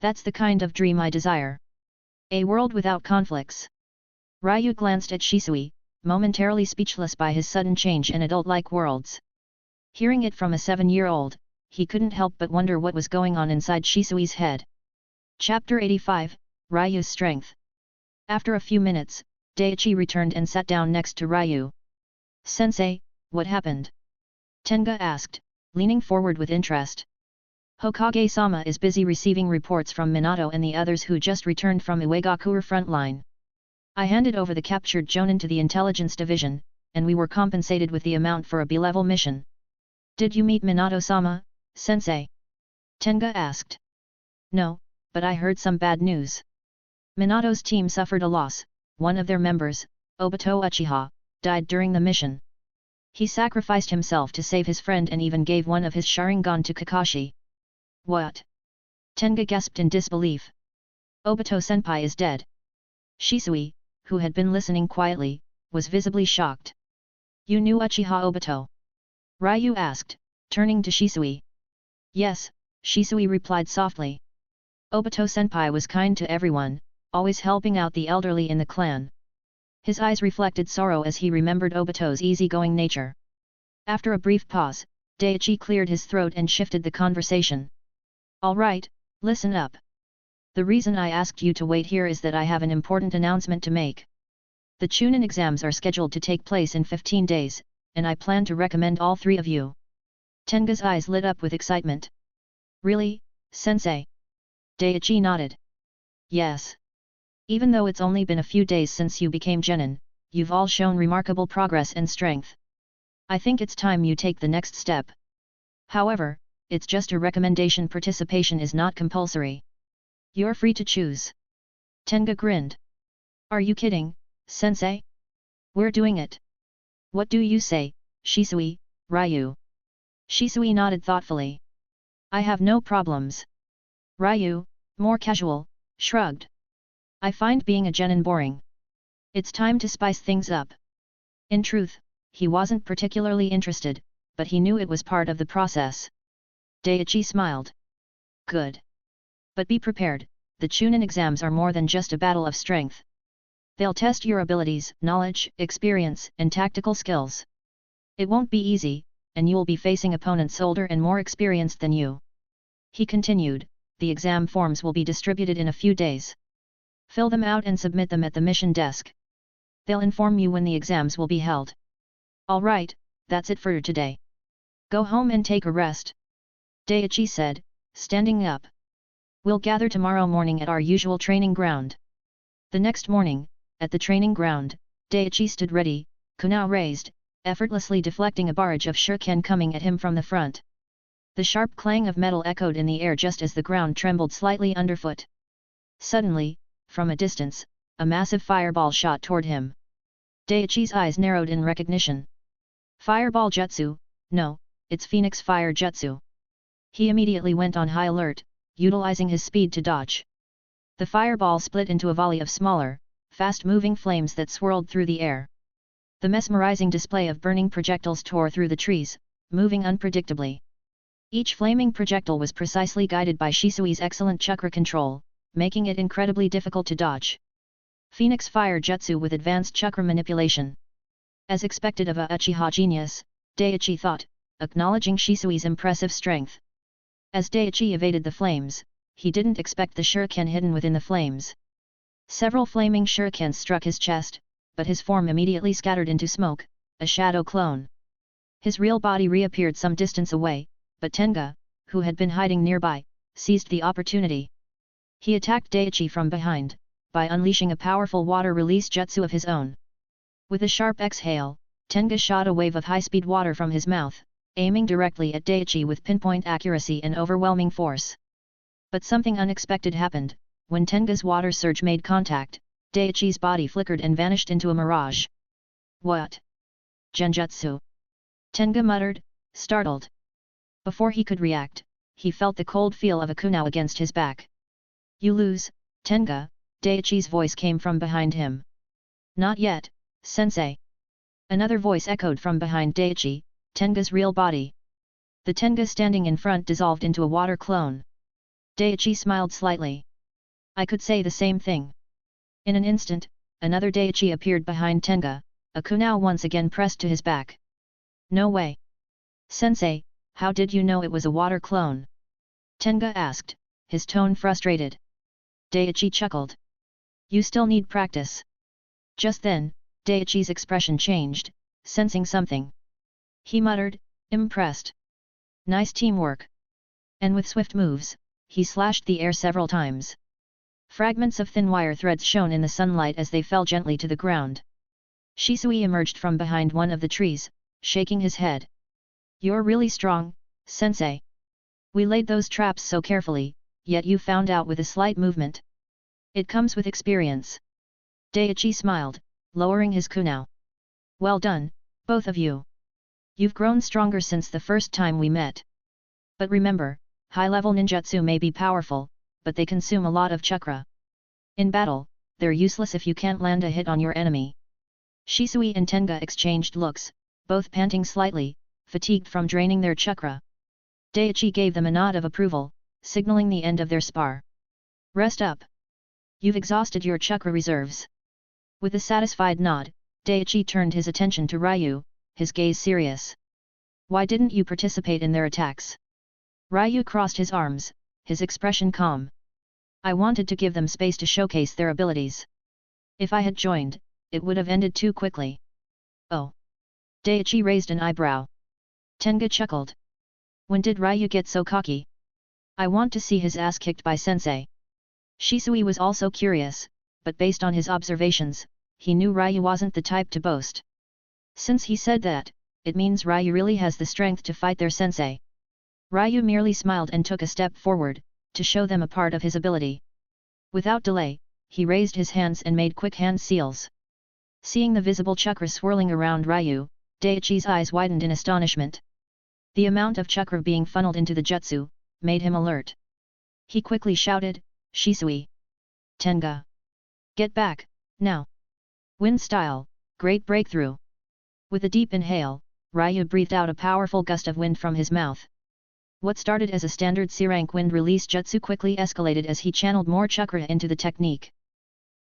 That's the kind of dream I desire. A world without conflicts. Ryou glanced at Shisui, momentarily speechless by his sudden change in adult-like worlds. Hearing it from a 7-year-old, he couldn't help but wonder what was going on inside Shisui's head. Chapter 85, Ryu's Strength. After a few minutes, Daichi returned and sat down next to Ryou. Sensei, what happened? Tenga asked, leaning forward with interest. Hokage-sama is busy receiving reports from Minato and the others who just returned from Uegakure frontline. I handed over the captured Jonin to the intelligence division, and we were compensated with the amount for a B-level mission. Did you meet Minato-sama, sensei? Tenga asked. No, but I heard some bad news. Minato's team suffered a loss, one of their members, Obito Uchiha, died during the mission. He sacrificed himself to save his friend and even gave one of his Sharingan to Kakashi. What? Tenga gasped in disbelief. Obito-senpai is dead. Shisui, who had been listening quietly, was visibly shocked. You knew Uchiha Obito? Ryou asked, turning to Shisui. Yes, Shisui replied softly. Obito-senpai was kind to everyone, always helping out the elderly in the clan. His eyes reflected sorrow as he remembered Obito's easygoing nature. After a brief pause, Daichi cleared his throat and shifted the conversation. All right, listen up. The reason I asked you to wait here is that I have an important announcement to make. The Chunin exams are scheduled to take place in 15 days, and I plan to recommend all 3 of you. Tenga's eyes lit up with excitement. Really, sensei? Daichi nodded. Yes. Even though it's only been a few days since you became genin, you've all shown remarkable progress and strength. I think it's time you take the next step. However, it's just a recommendation. Participation is not compulsory. You're free to choose. Tenga grinned. Are you kidding, sensei? We're doing it. What do you say, Shisui, Ryou? Shisui nodded thoughtfully. I have no problems. Ryou, more casual, shrugged. I find being a genin boring. It's time to spice things up. In truth, he wasn't particularly interested, but he knew it was part of the process. Daichi smiled. Good. But be prepared, the Chunin exams are more than just a battle of strength. They'll test your abilities, knowledge, experience, and tactical skills. It won't be easy, and you'll be facing opponents older and more experienced than you. He continued, the exam forms will be distributed in a few days. Fill them out and submit them at the mission desk. They'll inform you when the exams will be held. All right, that's it for today. Go home and take a rest. Daichi said, standing up. We'll gather tomorrow morning at our usual training ground. The next morning, at the training ground, Daichi stood ready, kunai raised, effortlessly deflecting a barrage of shuriken coming at him from the front. The sharp clang of metal echoed in the air just as the ground trembled slightly underfoot. Suddenly, from a distance, a massive fireball shot toward him. Daichi's eyes narrowed in recognition. Fireball jutsu, no, it's Phoenix Fire Jutsu. He immediately went on high alert, utilizing his speed to dodge. The fireball split into a volley of smaller, fast-moving flames that swirled through the air. The mesmerizing display of burning projectiles tore through the trees, moving unpredictably. Each flaming projectile was precisely guided by Shisui's excellent chakra control, making it incredibly difficult to dodge. Phoenix Fire Jutsu with advanced chakra manipulation. As expected of a Uchiha genius, Daichi thought, acknowledging Shisui's impressive strength. As Daichi evaded the flames, he didn't expect the shuriken hidden within the flames. Several flaming shurikens struck his chest, but his form immediately scattered into smoke, a shadow clone. His real body reappeared some distance away, but Tenga, who had been hiding nearby, seized the opportunity. He attacked Daichi from behind, by unleashing a powerful water release jutsu of his own. With a sharp exhale, Tenga shot a wave of high-speed water from his mouth, aiming directly at Daichi with pinpoint accuracy and overwhelming force. But something unexpected happened. When Tenga's water surge made contact, Daichi's body flickered and vanished into a mirage. What? Genjutsu? Tenga muttered, startled. Before he could react, he felt the cold feel of a kunai against his back. You lose, Tenga, Daichi's voice came from behind him. Not yet, sensei. Another voice echoed from behind Daichi, Tenga's real body. The Tenga standing in front dissolved into a water clone. Daichi smiled slightly. I could say the same thing. In an instant, another Daichi appeared behind Tenga, a kunai once again pressed to his back. No way. Sensei, how did you know it was a water clone? Tenga asked, his tone frustrated. Daichi chuckled. You still need practice. Just then, Daichi's expression changed, sensing something. He muttered, impressed. Nice teamwork. And with swift moves, he slashed the air several times. Fragments of thin wire threads shone in the sunlight as they fell gently to the ground. Shisui emerged from behind one of the trees, shaking his head. You're really strong, sensei. We laid those traps so carefully, yet you found out with a slight movement. It comes with experience. Daichi smiled, lowering his kunai. Well done, both of you. You've grown stronger since the first time we met. But remember, high-level ninjutsu may be powerful, but they consume a lot of chakra. In battle, they're useless if you can't land a hit on your enemy. Shisui and Tenga exchanged looks, both panting slightly, fatigued from draining their chakra. Daichi gave them a nod of approval, signaling the end of their spar. Rest up. You've exhausted your chakra reserves. With a satisfied nod, Daichi turned his attention to Ryou, his gaze serious. Why didn't you participate in their attacks? Ryou crossed his arms, his expression calm. I wanted to give them space to showcase their abilities. If I had joined, it would have ended too quickly. Oh. Daichi raised an eyebrow. Tenga chuckled. When did Ryou get so cocky? I want to see his ass kicked by sensei. Shisui was also curious, but based on his observations, he knew Ryou wasn't the type to boast. Since he said that, it means Ryou really has the strength to fight their sensei. Ryou merely smiled and took a step forward, to show them a part of his ability. Without delay, he raised his hands and made quick hand seals. Seeing the visible chakra swirling around Ryou, Daichi's eyes widened in astonishment. The amount of chakra being funneled into the jutsu made him alert. He quickly shouted, Shisui! Tenga! Get back, now! Wind style, great breakthrough! With a deep inhale, Ryou breathed out a powerful gust of wind from his mouth. What started as a standard C-rank wind release jutsu quickly escalated as he channeled more chakra into the technique.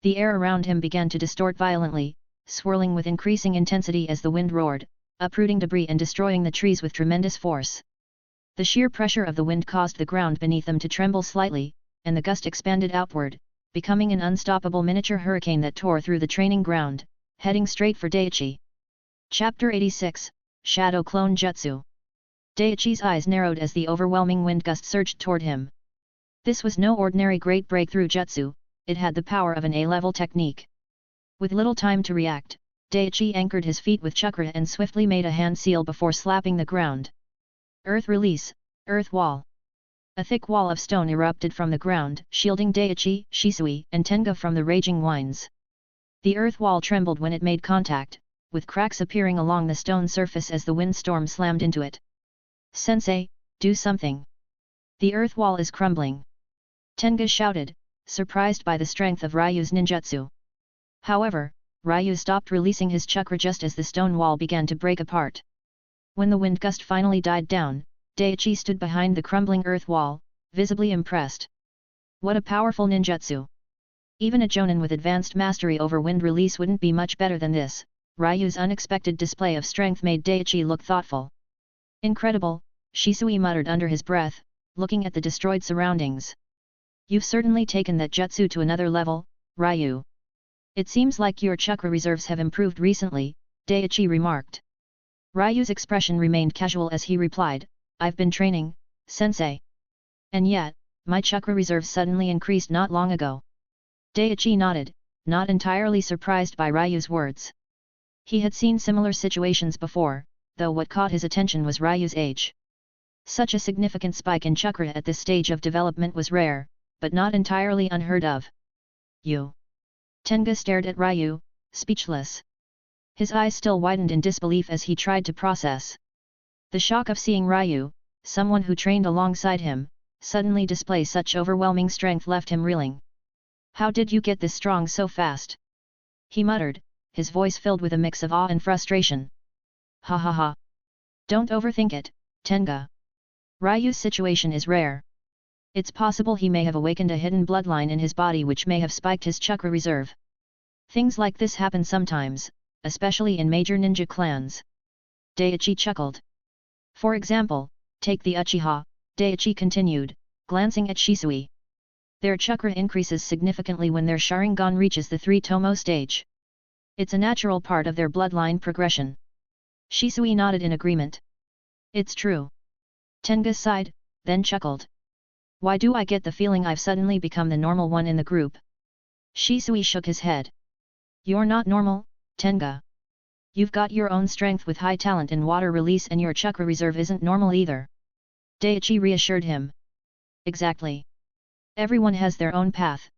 The air around him began to distort violently, swirling with increasing intensity as the wind roared, uprooting debris and destroying the trees with tremendous force. The sheer pressure of the wind caused the ground beneath them to tremble slightly, and the gust expanded outward, becoming an unstoppable miniature hurricane that tore through the training ground, heading straight for Daichi. Chapter 86, Shadow Clone Jutsu. Daichi's eyes narrowed as the overwhelming wind gust surged toward him. This was no ordinary great breakthrough jutsu, it had the power of an A-level technique. With little time to react, Daichi anchored his feet with chakra and swiftly made a hand seal before slapping the ground. Earth release, earth wall. A thick wall of stone erupted from the ground, shielding Daichi, Shisui, and Tenga from the raging winds. The earth wall trembled when it made contact, with cracks appearing along the stone surface as the windstorm slammed into it. Sensei, do something! The earth wall is crumbling! Tenga shouted, surprised by the strength of Ryu's ninjutsu. However, Ryou stopped releasing his chakra just as the stone wall began to break apart. When the wind gust finally died down, Daichi stood behind the crumbling earth wall, visibly impressed. What a powerful ninjutsu! Even a jonin with advanced mastery over wind release wouldn't be much better than this. Ryu's unexpected display of strength made Daichi look thoughtful. Incredible, Shisui muttered under his breath, looking at the destroyed surroundings. You've certainly taken that jutsu to another level, Ryou. It seems like your chakra reserves have improved recently, Daichi remarked. Ryu's expression remained casual as he replied, I've been training, sensei. And yet, my chakra reserves suddenly increased not long ago. Daichi nodded, not entirely surprised by Ryu's words. He had seen similar situations before, though what caught his attention was Ryu's age. Such a significant spike in chakra at this stage of development was rare, but not entirely unheard of. You. Tenga stared at Ryu, speechless. His eyes still widened in disbelief as he tried to process. The shock of seeing Ryu, someone who trained alongside him, suddenly display such overwhelming strength left him reeling. How did you get this strong so fast? He muttered, his voice filled with a mix of awe and frustration. Ha ha ha. Don't overthink it, Tenga. Ryu's situation is rare. It's possible he may have awakened a hidden bloodline in his body which may have spiked his chakra reserve. Things like this happen sometimes, especially in major ninja clans. Daichi chuckled. For example, take the Uchiha, Daichi continued, glancing at Shisui. Their chakra increases significantly when their Sharingan reaches the 3-tomo stage. It's a natural part of their bloodline progression. Shisui nodded in agreement. It's true. Tenga sighed, then chuckled. Why do I get the feeling I've suddenly become the normal one in the group? Shisui shook his head. You're not normal, Tenga. You've got your own strength with high talent in water release and your chakra reserve isn't normal either. Daichi reassured him. Exactly. Everyone has their own path.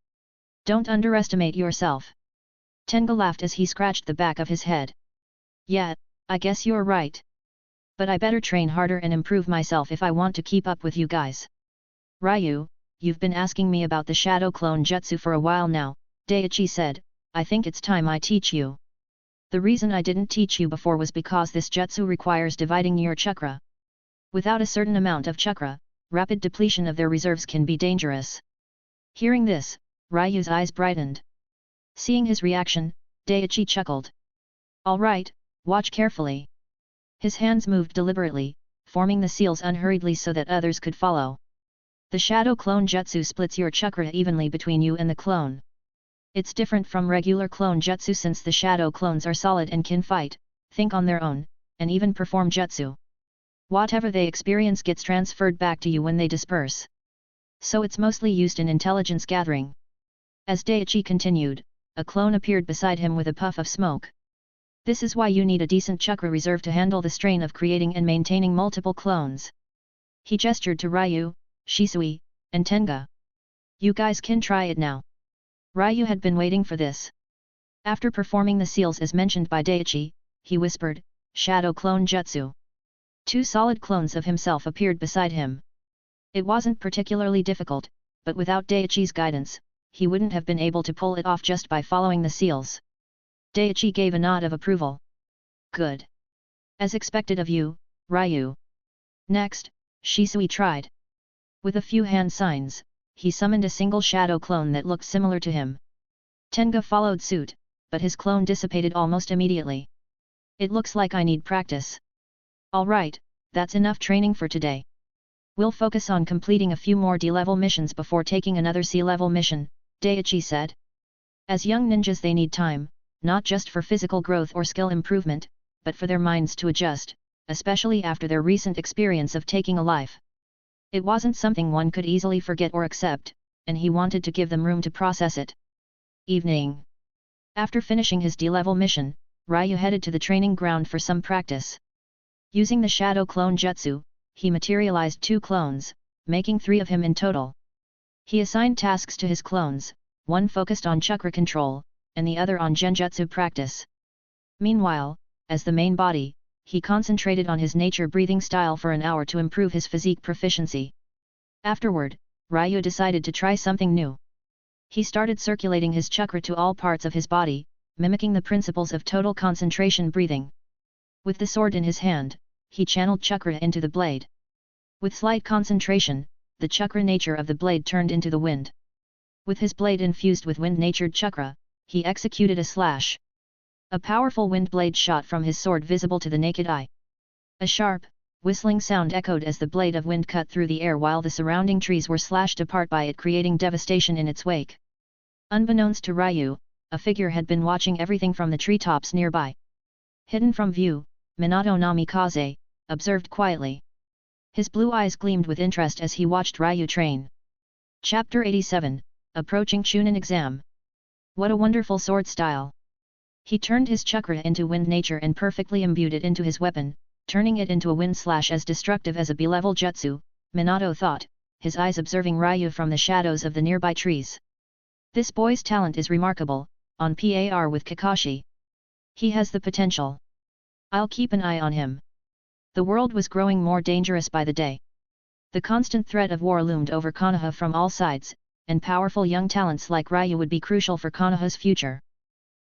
Don't underestimate yourself. Tenga laughed as he scratched the back of his head. Yeah, I guess you're right. But I better train harder and improve myself if I want to keep up with you guys. Ryu, you've been asking me about the shadow clone jutsu for a while now, Daichi said. I think it's time I teach you. The reason I didn't teach you before was because this jutsu requires dividing your chakra. Without a certain amount of chakra, rapid depletion of their reserves can be dangerous. Hearing this, Ryu's eyes brightened. Seeing his reaction, Daichi chuckled. All right, watch carefully. His hands moved deliberately, forming the seals unhurriedly so that others could follow. The shadow clone jutsu splits your chakra evenly between you and the clone. It's different from regular clone jutsu since the shadow clones are solid and can fight, think on their own, and even perform jutsu. Whatever they experience gets transferred back to you when they disperse. So it's mostly used in intelligence gathering. As Daichi continued, a clone appeared beside him with a puff of smoke. This is why you need a decent chakra reserve to handle the strain of creating and maintaining multiple clones. He gestured to Ryu, Shisui, and Tenga. You guys can try it now. Ryu had been waiting for this. After performing the seals as mentioned by Daichi, he whispered, Shadow Clone Jutsu. 2 solid clones of himself appeared beside him. It wasn't particularly difficult, but without Daichi's guidance, he wouldn't have been able to pull it off just by following the seals. Daichi gave a nod of approval. Good. As expected of you, Ryu. Next, Shisui tried. With a few hand signs, he summoned a single shadow clone that looked similar to him. Tenga followed suit, but his clone dissipated almost immediately. It looks like I need practice. Alright, that's enough training for today. We'll focus on completing a few more D-level missions before taking another C-level mission, Daichi said. As young ninjas they need time, not just for physical growth or skill improvement, but for their minds to adjust, especially after their recent experience of taking a life. It wasn't something one could easily forget or accept, and he wanted to give them room to process it. Evening. After finishing his D-level mission, Ryu headed to the training ground for some practice. Using the Shadow Clone Jutsu, he materialized 2 clones, making 3 of him in total. He assigned tasks to his clones, one focused on chakra control, and the other on genjutsu practice. Meanwhile, as the main body, he concentrated on his nature breathing style for an hour to improve his physique proficiency. Afterward, Ryu decided to try something new. He started circulating his chakra to all parts of his body, mimicking the principles of total concentration breathing. With the sword in his hand, he channeled chakra into the blade. With slight concentration, the chakra nature of the blade turned into the wind. With his blade infused with wind-natured chakra, he executed a slash. A powerful wind blade shot from his sword visible to the naked eye. A sharp, whistling sound echoed as the blade of wind cut through the air while the surrounding trees were slashed apart by it, creating devastation in its wake. Unbeknownst to Ryu, a figure had been watching everything from the treetops nearby. Hidden from view, Minato Namikaze observed quietly. His blue eyes gleamed with interest as he watched Ryu train. Chapter 87, Approaching Chunin Exam. What a wonderful sword style! He turned his chakra into wind nature and perfectly imbued it into his weapon, turning it into a wind slash as destructive as a B-level jutsu, Minato thought, his eyes observing Ryou from the shadows of the nearby trees. This boy's talent is remarkable, on par with Kakashi. He has the potential. I'll keep an eye on him. The world was growing more dangerous by the day. The constant threat of war loomed over Konoha from all sides, and powerful young talents like Ryou would be crucial for Konoha's future.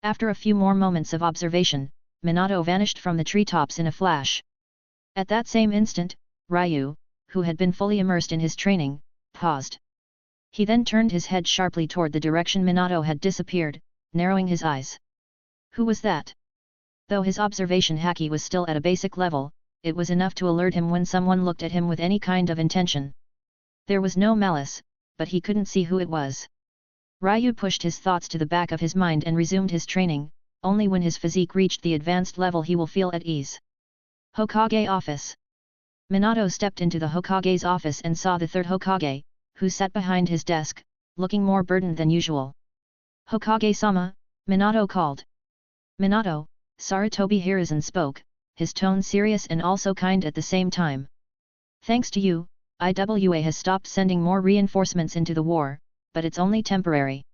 After a few more moments of observation, Minato vanished from the treetops in a flash. At that same instant, Ryou, who had been fully immersed in his training, paused. He then turned his head sharply toward the direction Minato had disappeared, narrowing his eyes. Who was that? Though his observation haki was still at a basic level, it was enough to alert him when someone looked at him with any kind of intention. There was no malice, but he couldn't see who it was. Ryou pushed his thoughts to the back of his mind and resumed his training. Only when his physique reached the advanced level he will feel at ease. Hokage office. Minato stepped into the Hokage's office and saw the third Hokage, who sat behind his desk, looking more burdened than usual. Hokage-sama, Minato called. Minato, Sarutobi Hiruzen spoke, his tone serious and also kind at the same time. Thanks to you, IWA has stopped sending more reinforcements into the war, but it's only temporary.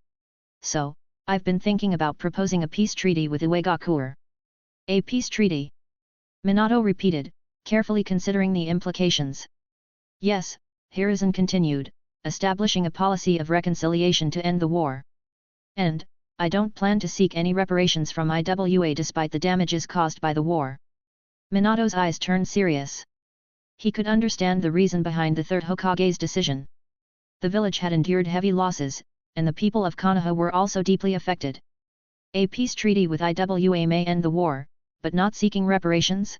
So, I've been thinking about proposing a peace treaty with Uegakuer. A peace treaty? Minato repeated, carefully considering the implications. Yes, Hiruzen continued, establishing a policy of reconciliation to end the war. And, I don't plan to seek any reparations from IWA despite the damages caused by the war. Minato's eyes turned serious. He could understand the reason behind the third Hokage's decision. The village had endured heavy losses, and the people of Konoha were also deeply affected. A peace treaty with IWA may end the war, but not seeking reparations?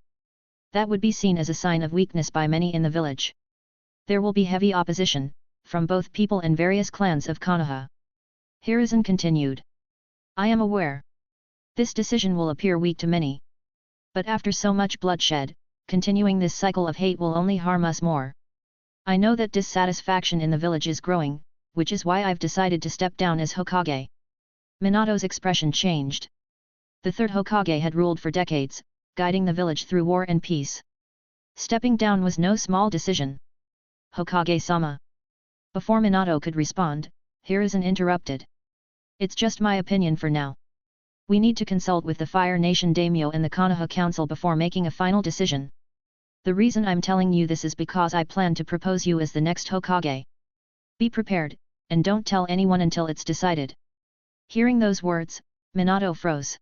That would be seen as a sign of weakness by many in the village. There will be heavy opposition, from both people and various clans of Konoha. Hiruzen continued. I am aware. This decision will appear weak to many. But after so much bloodshed, continuing this cycle of hate will only harm us more. I know that dissatisfaction in the village is growing, which is why I've decided to step down as Hokage. Minato's expression changed. The third Hokage had ruled for decades, guiding the village through war and peace. Stepping down was no small decision. Hokage-sama. Before Minato could respond, Hiruzen interrupted. It's just my opinion for now. We need to consult with the Fire Nation Daimyo and the Konoha Council before making a final decision. The reason I'm telling you this is because I plan to propose you as the next Hokage. Be prepared, and don't tell anyone until it's decided. Hearing those words, Minato froze.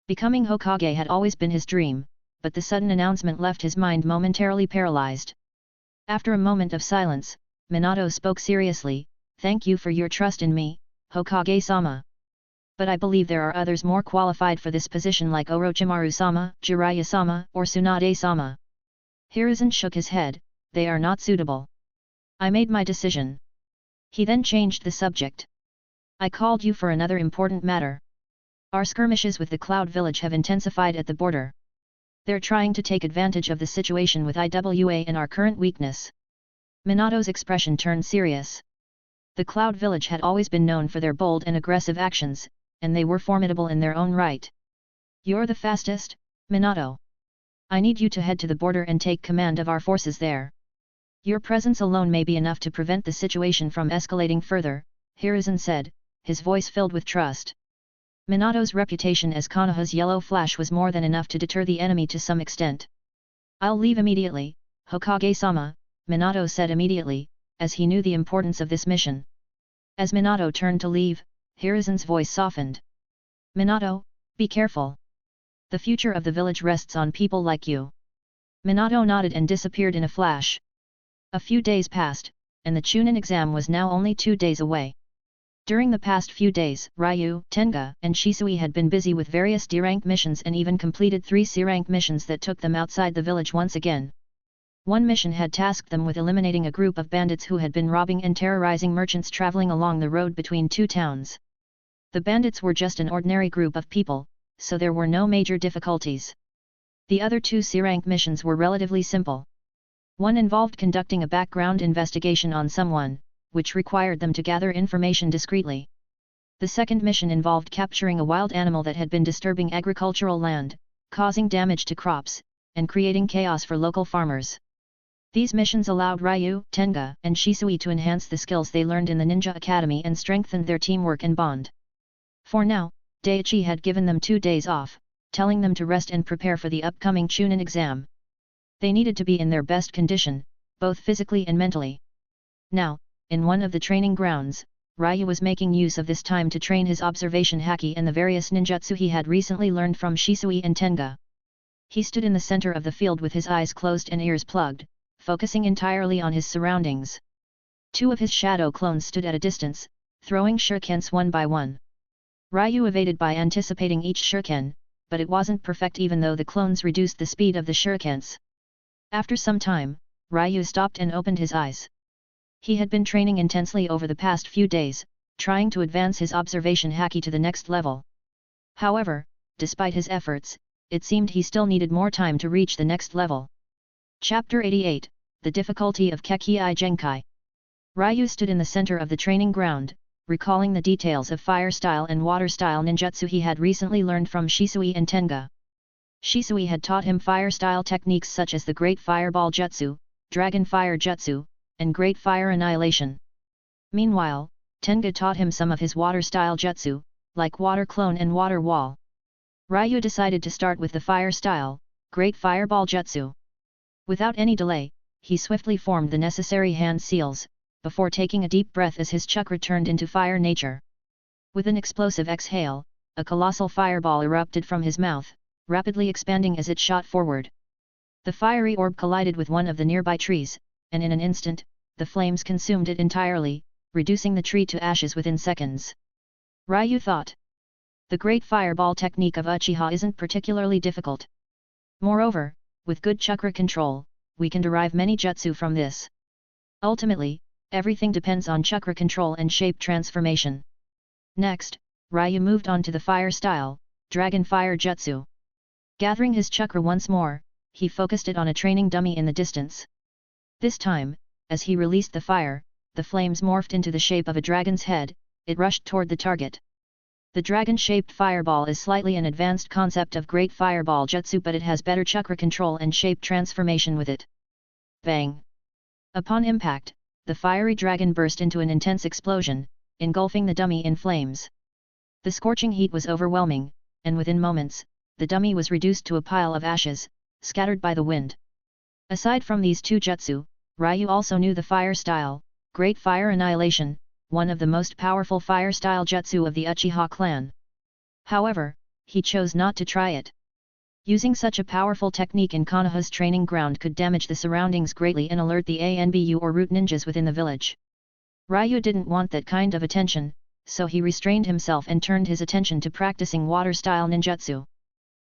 Becoming Hokage had always been his dream, but the sudden announcement left his mind momentarily paralyzed. After a moment of silence, Minato spoke seriously, "Thank you for your trust in me, Hokage-sama. But I believe there are others more qualified for this position like Orochimaru-sama, Jiraiya-sama, or Tsunade-sama." Hiruzen shook his head, "They are not suitable. I made my decision." He then changed the subject. "I called you for another important matter. Our skirmishes with the Cloud Village have intensified at the border. They're trying to take advantage of the situation with IWA and our current weakness." Minato's expression turned serious. The Cloud Village had always been known for their bold and aggressive actions, and they were formidable in their own right. "You're the fastest, Minato. I need you to head to the border and take command of our forces there. Your presence alone may be enough to prevent the situation from escalating further," Hiruzen said, his voice filled with trust. Minato's reputation as Konoha's Yellow Flash was more than enough to deter the enemy to some extent. "I'll leave immediately, Hokage-sama," Minato said immediately, as he knew the importance of this mission. As Minato turned to leave, Hiruzen's voice softened. "Minato, be careful. The future of the village rests on people like you." Minato nodded and disappeared in a flash. A few days passed, and the Chunin exam was now only 2 days away. During the past few days, Ryou, Tenga, and Shisui had been busy with various D-rank missions and even completed 3 C-rank missions that took them outside the village once again. One mission had tasked them with eliminating a group of bandits who had been robbing and terrorizing merchants traveling along the road between 2 towns. The bandits were just an ordinary group of people, so there were no major difficulties. The other 2 C-rank missions were relatively simple. One involved conducting a background investigation on someone, which required them to gather information discreetly. The second mission involved capturing a wild animal that had been disturbing agricultural land, causing damage to crops, and creating chaos for local farmers. These missions allowed Ryou, Tenga, and Shisui to enhance the skills they learned in the Ninja Academy and strengthened their teamwork and bond. For now, Daichi had given them 2 days off, telling them to rest and prepare for the upcoming Chunin exam. They needed to be in their best condition, both physically and mentally. Now, in one of the training grounds, Ryou was making use of this time to train his observation haki and the various ninjutsu he had recently learned from Shisui and Tenga. He stood in the center of the field with his eyes closed and ears plugged, focusing entirely on his surroundings. 2 of his shadow clones stood at a distance, throwing shurikens one by one. Ryou evaded by anticipating each shuriken, but it wasn't perfect even though the clones reduced the speed of the shurikens. After some time, Ryou stopped and opened his eyes. He had been training intensely over the past few days, trying to advance his observation haki to the next level. However, despite his efforts, it seemed he still needed more time to reach the next level. Chapter 88, The Difficulty of Kekii Genkai. Ryou stood in the center of the training ground, recalling the details of fire-style and water-style ninjutsu he had recently learned from Shisui and Tenga. Shisui had taught him fire-style techniques such as the Great Fireball Jutsu, Dragon Fire Jutsu, and Great Fire Annihilation. Meanwhile, Tenga taught him some of his water-style jutsu, like Water Clone and Water Wall. Ryou decided to start with the fire-style, Great Fireball Jutsu. Without any delay, he swiftly formed the necessary hand seals, before taking a deep breath as his chakra turned into fire nature. With an explosive exhale, a colossal fireball erupted from his mouth, rapidly expanding as it shot forward. The fiery orb collided with one of the nearby trees, and in an instant, the flames consumed it entirely, reducing the tree to ashes within seconds. Ryou thought. The Great Fireball technique of Uchiha isn't particularly difficult. Moreover, with good chakra control, we can derive many jutsu from this. Ultimately, everything depends on chakra control and shape transformation. Next, Ryou moved on to the fire-style, Dragon Fire Jutsu. Gathering his chakra once more, he focused it on a training dummy in the distance. This time, as he released the fire, the flames morphed into the shape of a dragon's head. It rushed toward the target. The dragon-shaped fireball is slightly an advanced concept of Great Fireball Jutsu, but it has better chakra control and shape transformation with it. Bang! Upon impact, the fiery dragon burst into an intense explosion, engulfing the dummy in flames. The scorching heat was overwhelming, and within moments, the dummy was reduced to a pile of ashes, scattered by the wind. Aside from these 2 jutsu, Ryou also knew the fire-style, Great Fire Annihilation, one of the most powerful fire-style jutsu of the Uchiha clan. However, he chose not to try it. Using such a powerful technique in Konoha's training ground could damage the surroundings greatly and alert the ANBU or root ninjas within the village. Ryou didn't want that kind of attention, so he restrained himself and turned his attention to practicing water-style ninjutsu.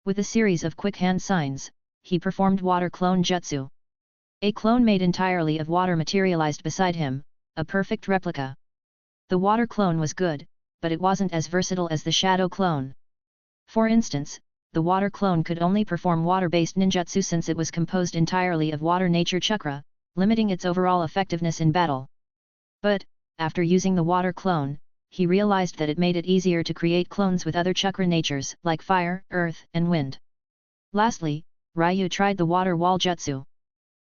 With a series of quick hand signs, he performed Water Clone Jutsu. A clone made entirely of water materialized beside him, a perfect replica. The water clone was good, but it wasn't as versatile as the shadow clone. For instance, the water clone could only perform water-based ninjutsu since it was composed entirely of water nature chakra, limiting its overall effectiveness in battle. But, after using the water clone, he realized that it made it easier to create clones with other chakra natures like fire, earth, and wind. Lastly, Ryou tried the water wall jutsu.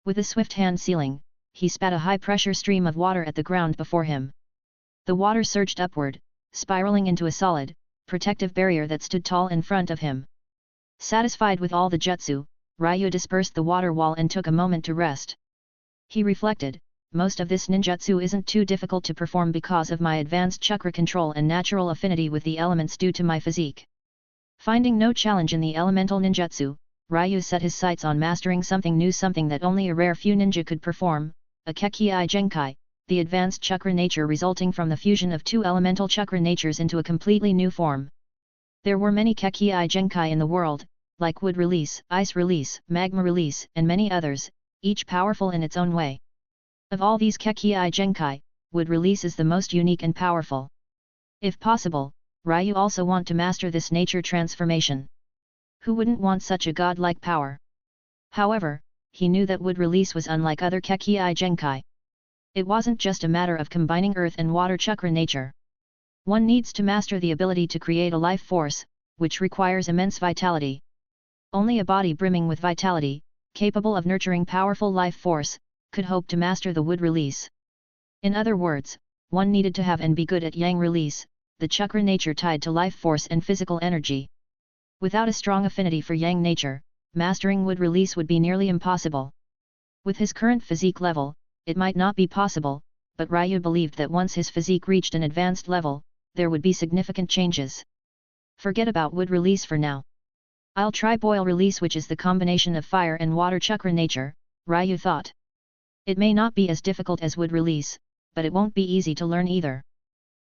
With a swift hand sealing, he spat a high-pressure stream of water at the ground before him. The water surged upward, spiraling into a solid, protective barrier that stood tall in front of him. Satisfied with all the jutsu, Ryou dispersed the water wall and took a moment to rest. He reflected, most of this ninjutsu isn't too difficult to perform because of my advanced chakra control and natural affinity with the elements due to my physique. Finding no challenge in the elemental ninjutsu, Ryou set his sights on mastering something new, something that only a rare few ninja could perform, a Kekii Genkai, the advanced chakra nature resulting from the fusion of 2 elemental chakra natures into a completely new form. There were many Kekii Genkai in the world, like wood release, ice release, magma release, and many others, each powerful in its own way. Of all these Kekii Genkai, wood release is the most unique and powerful. If possible, Ryou also want to master this nature transformation. Who wouldn't want such a godlike power? However, he knew that wood release was unlike other Kekii Genkai. It wasn't just a matter of combining earth and water chakra nature. One needs to master the ability to create a life force, which requires immense vitality. Only a body brimming with vitality, capable of nurturing powerful life force, could hope to master the wood release. In other words, one needed to have and be good at yang release, the chakra nature tied to life force and physical energy. Without a strong affinity for yang nature, mastering wood release would be nearly impossible. With his current physique level, it might not be possible, but Ryou believed that once his physique reached an advanced level, there would be significant changes. Forget about wood release for now. I'll try boil release, which is the combination of fire and water chakra nature, Ryou thought. It may not be as difficult as wood release, but it won't be easy to learn either.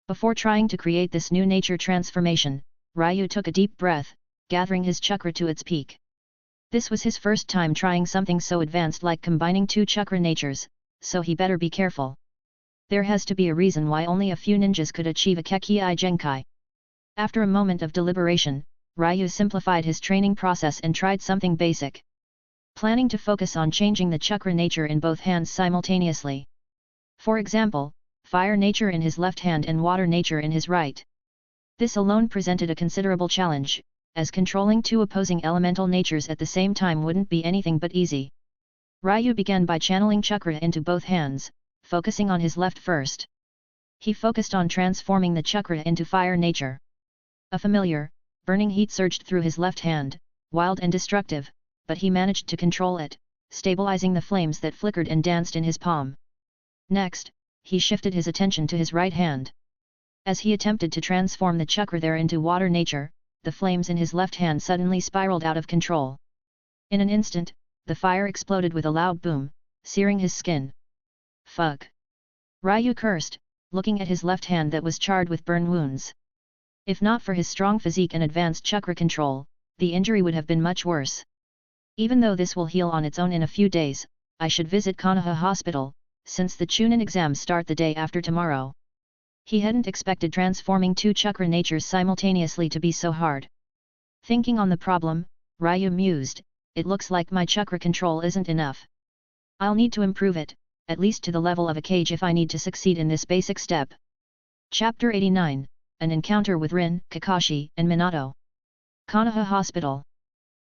Before trying to create this new nature transformation, Ryou took a deep breath, gathering his chakra to its peak. This was his first time trying something so advanced like combining two chakra natures, so he better be careful. There has to be a reason why only a few ninjas could achieve a Kekii Genkai. After a moment of deliberation, Ryou simplified his training process and tried something basic. Planning to focus on changing the chakra nature in both hands simultaneously. For example, fire nature in his left hand and water nature in his right. This alone presented a considerable challenge, as controlling two opposing elemental natures at the same time wouldn't be anything but easy. Ryou began by channeling chakra into both hands, focusing on his left first. He focused on transforming the chakra into fire nature. A familiar, burning heat surged through his left hand, wild and destructive, but he managed to control it, stabilizing the flames that flickered and danced in his palm. Next, he shifted his attention to his right hand. As he attempted to transform the chakra there into water nature, the flames in his left hand suddenly spiraled out of control. In an instant, the fire exploded with a loud boom, searing his skin. Fuck! Ryou cursed, looking at his left hand that was charred with burn wounds. If not for his strong physique and advanced chakra control, the injury would have been much worse. Even though this will heal on its own in a few days, I should visit Konoha Hospital, since the Chunin exams start the day after tomorrow. He hadn't expected transforming two chakra natures simultaneously to be so hard. Thinking on the problem, Ryou mused, it looks like my chakra control isn't enough. I'll need to improve it, at least to the level of a Hokage if I need to succeed in this basic step. Chapter 89, An Encounter with Rin, Kakashi, and Minato. Konoha Hospital.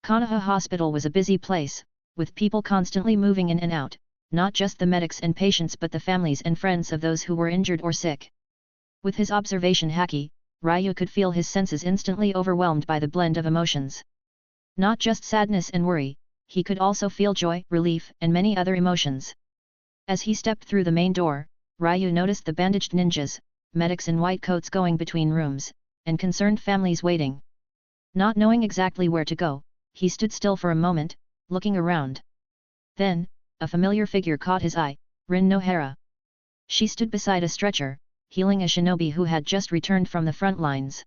Konoha Hospital was a busy place, with people constantly moving in and out, not just the medics and patients but the families and friends of those who were injured or sick. With his observation haki, Ryou could feel his senses instantly overwhelmed by the blend of emotions. Not just sadness and worry, he could also feel joy, relief, and many other emotions. As he stepped through the main door, Ryou noticed the bandaged ninjas, medics in white coats going between rooms, and concerned families waiting. Not knowing exactly where to go, he stood still for a moment, looking around. Then, a familiar figure caught his eye, Rin Nohara. She stood beside a stretcher, healing a shinobi who had just returned from the front lines.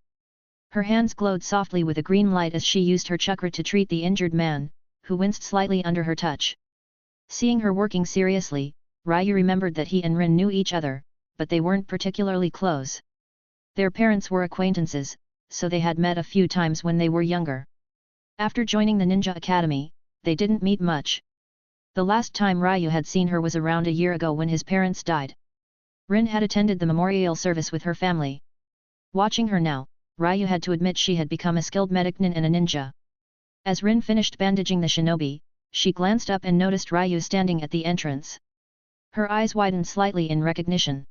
Her hands glowed softly with a green light as she used her chakra to treat the injured man, who winced slightly under her touch. Seeing her working seriously, Ryou remembered that he and Rin knew each other, but they weren't particularly close. Their parents were acquaintances, so they had met a few times when they were younger. After joining the Ninja Academy, they didn't meet much. The last time Ryou had seen her was around a year ago when his parents died. Rin had attended the memorial service with her family. Watching her now, Ryou had to admit she had become a skilled medic nin and a ninja. As Rin finished bandaging the shinobi, she glanced up and noticed Ryou standing at the entrance. Her eyes widened slightly in recognition.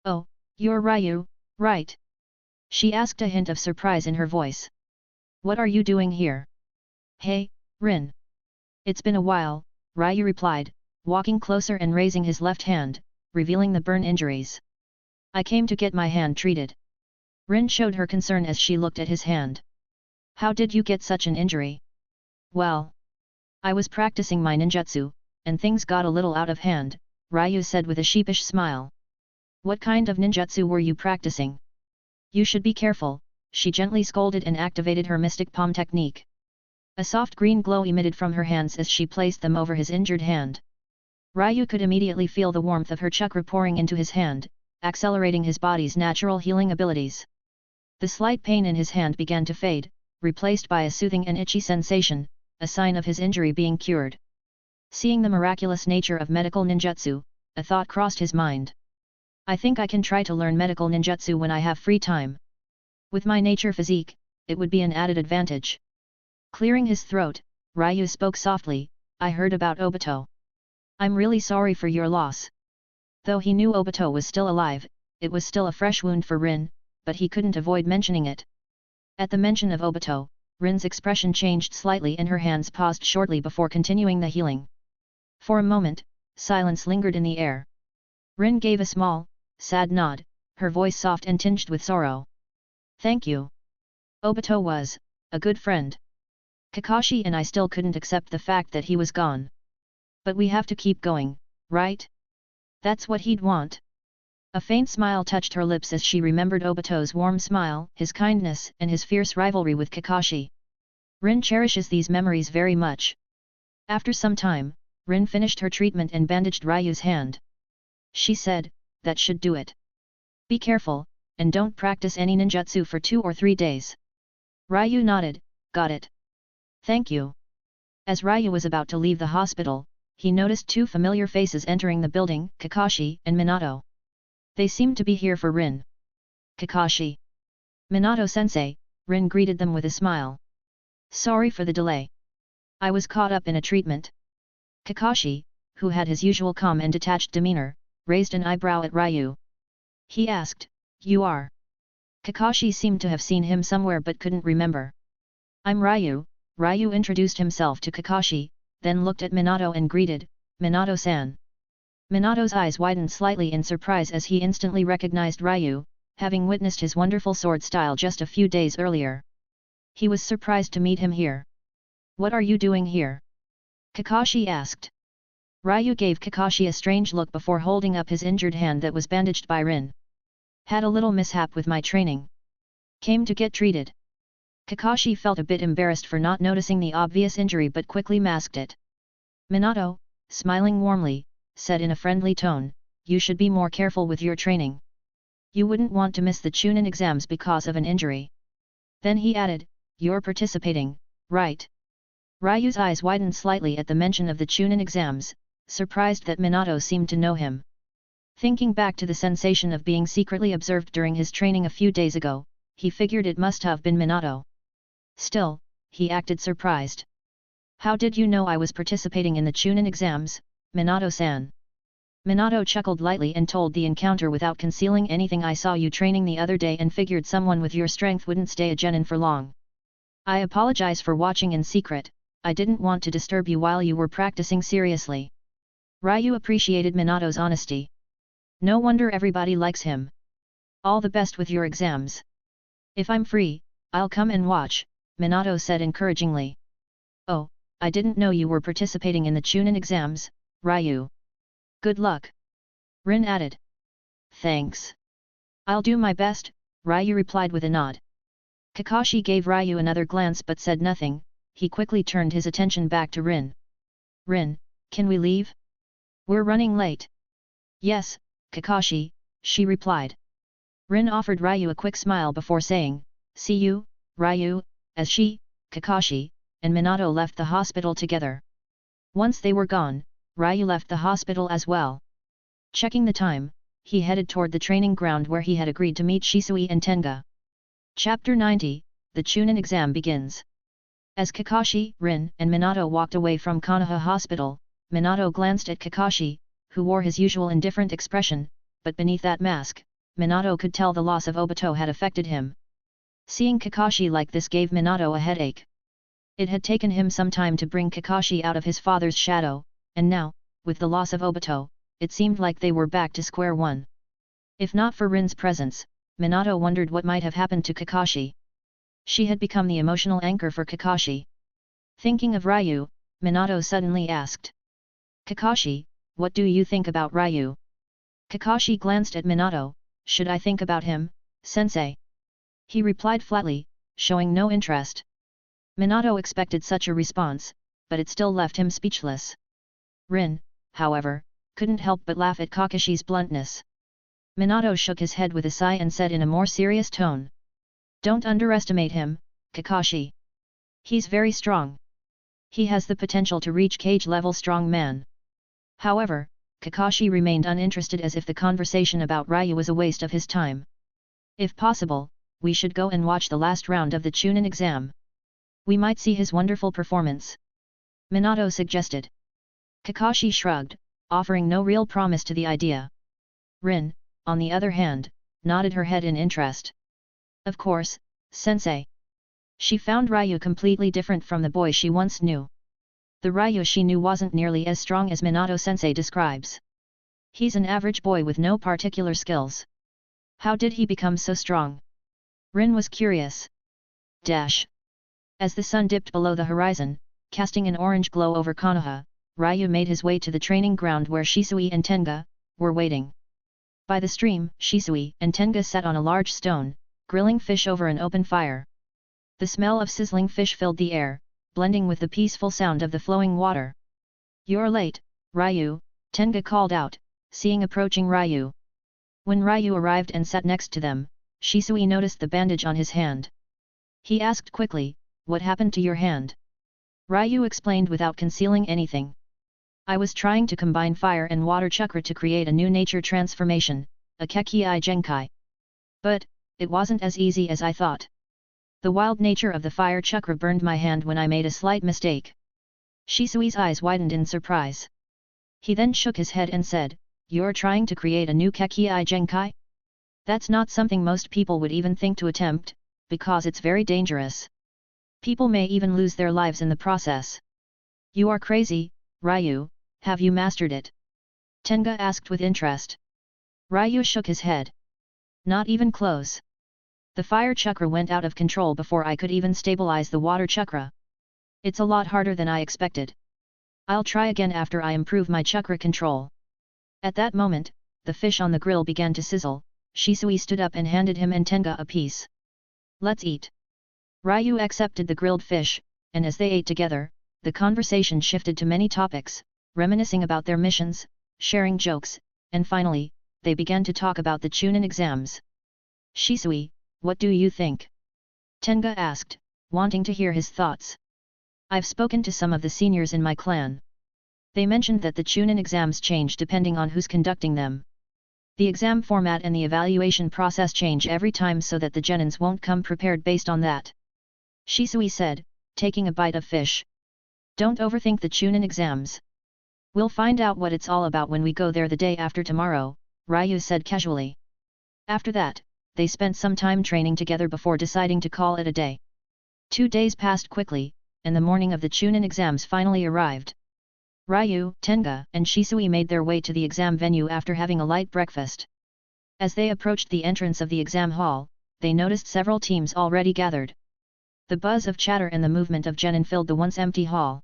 "Oh, you're Ryou, right?" she asked, a hint of surprise in her voice. "What are you doing here?" "Hey, Rin. It's been a while," Ryou replied, walking closer and raising his left hand, revealing the burn injuries. "I came to get my hand treated." Rin showed her concern as she looked at his hand. "How did you get such an injury?" "Well, I was practicing my ninjutsu, and things got a little out of hand," Ryou said with a sheepish smile. "What kind of ninjutsu were you practicing?" "You should be careful," she gently scolded and activated her mystic palm technique. A soft green glow emitted from her hands as she placed them over his injured hand. Ryou could immediately feel the warmth of her chakra pouring into his hand, accelerating his body's natural healing abilities. The slight pain in his hand began to fade, replaced by a soothing and itchy sensation, a sign of his injury being cured. Seeing the miraculous nature of medical ninjutsu, a thought crossed his mind. I think I can try to learn medical ninjutsu when I have free time. With my nature physique, it would be an added advantage. Clearing his throat, Ryou spoke softly, I heard about Obito. I'm really sorry for your loss. Though he knew Obito was still alive, it was still a fresh wound for Rin, but he couldn't avoid mentioning it. At the mention of Obito, Rin's expression changed slightly and her hands paused shortly before continuing the healing. For a moment, silence lingered in the air. Rin gave a small, sad nod, her voice soft and tinged with sorrow. Thank you. Obito was a good friend. Kakashi and I still couldn't accept the fact that he was gone. But we have to keep going, right? That's what he'd want. A faint smile touched her lips as she remembered Obito's warm smile, his kindness, and his fierce rivalry with Kakashi. Rin cherishes these memories very much. After some time, Rin finished her treatment and bandaged Ryu's hand. She said, that should do it. Be careful, and don't practice any ninjutsu for 2 or 3 days. Ryu nodded, got it. Thank you. As Ryu was about to leave the hospital, he noticed 2 familiar faces entering the building, Kakashi and Minato. They seemed to be here for Rin. Kakashi. Minato-sensei, Rin greeted them with a smile. Sorry for the delay. I was caught up in a treatment. Kakashi, who had his usual calm and detached demeanor, raised an eyebrow at Ryu. He asked, You are? Kakashi seemed to have seen him somewhere but couldn't remember. I'm Ryu. Ryu introduced himself to Kakashi, then looked at Minato and greeted, Minato-san. Minato's eyes widened slightly in surprise as he instantly recognized Ryu, having witnessed his wonderful sword style just a few days earlier. He was surprised to meet him here. What are you doing here? Kakashi asked. Ryu gave Kakashi a strange look before holding up his injured hand that was bandaged by Rin. Had a little mishap with my training. Came to get treated. Kakashi felt a bit embarrassed for not noticing the obvious injury but quickly masked it. Minato, smiling warmly, said in a friendly tone, You should be more careful with your training. You wouldn't want to miss the Chunin exams because of an injury. Then he added, You're participating, right? Ryu's eyes widened slightly at the mention of the Chunin exams, surprised that Minato seemed to know him. Thinking back to the sensation of being secretly observed during his training a few days ago, he figured it must have been Minato. Still, he acted surprised. How did you know I was participating in the Chunin exams, Minato-san? Minato chuckled lightly and told the encounter without concealing anything. I saw you training the other day and figured someone with your strength wouldn't stay a genin for long. I apologize for watching in secret, I didn't want to disturb you while you were practicing seriously. Ryu appreciated Minato's honesty. No wonder everybody likes him. All the best with your exams. If I'm free, I'll come and watch, Minato said encouragingly. Oh, I didn't know you were participating in the Chunin exams, Ryu. Good luck. Rin added. Thanks. I'll do my best, Ryu replied with a nod. Kakashi gave Ryu another glance but said nothing. He quickly turned his attention back to Rin. Rin, can we leave? We're running late. Yes, Kakashi, she replied. Rin offered Ryu a quick smile before saying, See you, Ryu, as she, Kakashi, and Minato left the hospital together. Once they were gone, Ryu left the hospital as well. Checking the time, he headed toward the training ground where he had agreed to meet Shisui and Tenga. Chapter 90, The Chunin Exam begins. As Kakashi, Rin, and Minato walked away from Konoha Hospital, Minato glanced at Kakashi, who wore his usual indifferent expression, but beneath that mask, Minato could tell the loss of Obito had affected him. Seeing Kakashi like this gave Minato a headache. It had taken him some time to bring Kakashi out of his father's shadow, and now, with the loss of Obito, it seemed like they were back to square one. If not for Rin's presence, Minato wondered what might have happened to Kakashi. She had become the emotional anchor for Kakashi. Thinking of Ryu, Minato suddenly asked. Kakashi, what do you think about Ryu? Kakashi glanced at Minato, should I think about him, sensei? He replied flatly, showing no interest. Minato expected such a response, but it still left him speechless. Rin, however, couldn't help but laugh at Kakashi's bluntness. Minato shook his head with a sigh and said in a more serious tone. Don't underestimate him, Kakashi. He's very strong. He has the potential to reach cage-level strong man. However, Kakashi remained uninterested as if the conversation about Ryou was a waste of his time. If possible, we should go and watch the last round of the Chunin exam. We might see his wonderful performance. Minato suggested. Kakashi shrugged, offering no real promise to the idea. Rin, on the other hand, nodded her head in interest. Of course, sensei. She found Ryou completely different from the boy she once knew. The Ryou she knew wasn't nearly as strong as Minato-sensei describes. He's an average boy with no particular skills. How did he become so strong? Rin was curious. As the sun dipped below the horizon, casting an orange glow over Konoha, Ryou made his way to the training ground where Shisui and Tenga were waiting. By the stream, Shisui and Tenga sat on a large stone, grilling fish over an open fire. The smell of sizzling fish filled the air, blending with the peaceful sound of the flowing water. "You're late, Ryou," Tenga called out, seeing approaching Ryou. When Ryou arrived and sat next to them, Shisui noticed the bandage on his hand. He asked quickly, "What happened to your hand?" Ryou explained without concealing anything. "I was trying to combine fire and water chakra to create a new nature transformation, a Kekii Genkai. But, it wasn't as easy as I thought. The wild nature of the fire chakra burned my hand when I made a slight mistake." Shisui's eyes widened in surprise. He then shook his head and said, "You're trying to create a new Kekii Genkai? That's not something most people would even think to attempt, because it's very dangerous. People may even lose their lives in the process." "You are crazy, Ryou, have you mastered it?" Tenga asked with interest. Ryou shook his head. "Not even close. The fire chakra went out of control before I could even stabilize the water chakra. It's a lot harder than I expected. I'll try again after I improve my chakra control." At that moment, the fish on the grill began to sizzle. Shisui stood up and handed him and Tenga a piece. "Let's eat." Ryou accepted the grilled fish, and as they ate together, the conversation shifted to many topics, reminiscing about their missions, sharing jokes, and finally, they began to talk about the Chunin exams. "Shisui, what do you think?" Tenga asked, wanting to hear his thoughts. "I've spoken to some of the seniors in my clan. They mentioned that the Chunin exams change depending on who's conducting them. The exam format and the evaluation process change every time so that the genins won't come prepared based on that," Shisui said, taking a bite of fish. "Don't overthink the Chunin exams. We'll find out what it's all about when we go there the day after tomorrow," Ryou said casually. After that, they spent some time training together before deciding to call it a day. 2 days passed quickly, and the morning of the Chunin exams finally arrived. Ryou, Tenga, and Shisui made their way to the exam venue after having a light breakfast. As they approached the entrance of the exam hall, they noticed several teams already gathered. The buzz of chatter and the movement of genin filled the once empty hall.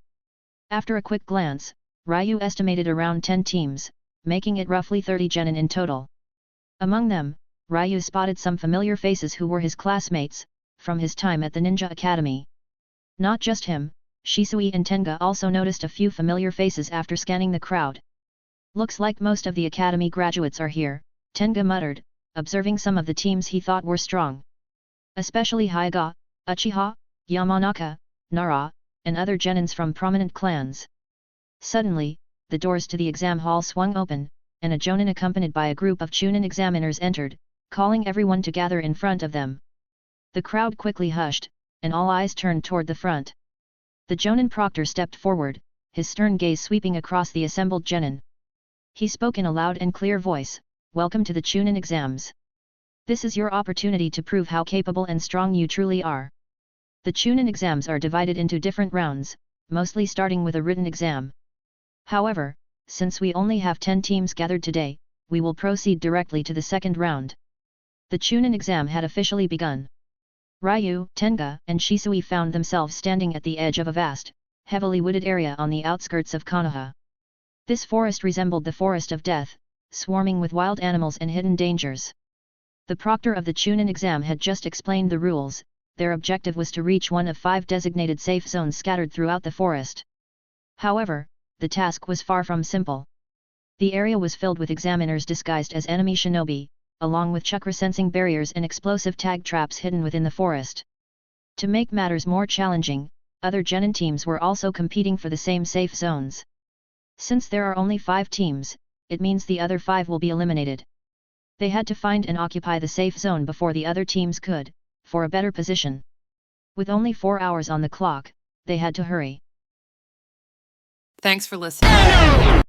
After a quick glance, Ryou estimated around 10 teams, making it roughly 30 genin in total. Among them, Ryou spotted some familiar faces who were his classmates, from his time at the Ninja Academy. Not just him, Shisui and Tenga also noticed a few familiar faces after scanning the crowd. "Looks like most of the academy graduates are here," Tenga muttered, observing some of the teams he thought were strong. Especially Hyuga, Uchiha, Yamanaka, Nara, and other genins from prominent clans. Suddenly, the doors to the exam hall swung open, and a jonin accompanied by a group of Chunin examiners entered, calling everyone to gather in front of them. The crowd quickly hushed, and all eyes turned toward the front. The jonin proctor stepped forward, his stern gaze sweeping across the assembled genin. He spoke in a loud and clear voice, "Welcome to the Chunin exams. This is your opportunity to prove how capable and strong you truly are. The Chunin exams are divided into different rounds, mostly starting with a written exam. However, since we only have 10 teams gathered today, we will proceed directly to the second round." The Chunin exam had officially begun. Ryou, Tenga, and Shisui found themselves standing at the edge of a vast, heavily wooded area on the outskirts of Konoha. This forest resembled the forest of death, swarming with wild animals and hidden dangers. The proctor of the Chunin exam had just explained the rules. Their objective was to reach one of 5 designated safe zones scattered throughout the forest. However, the task was far from simple. The area was filled with examiners disguised as enemy shinobi, along with chakra-sensing barriers and explosive tag traps hidden within the forest. To make matters more challenging, other genin teams were also competing for the same safe zones. Since there are only 5 teams, it means the other 5 will be eliminated. They had to find and occupy the safe zone before the other teams could, for a better position. With only 4 hours on the clock, they had to hurry. Thanks for listening.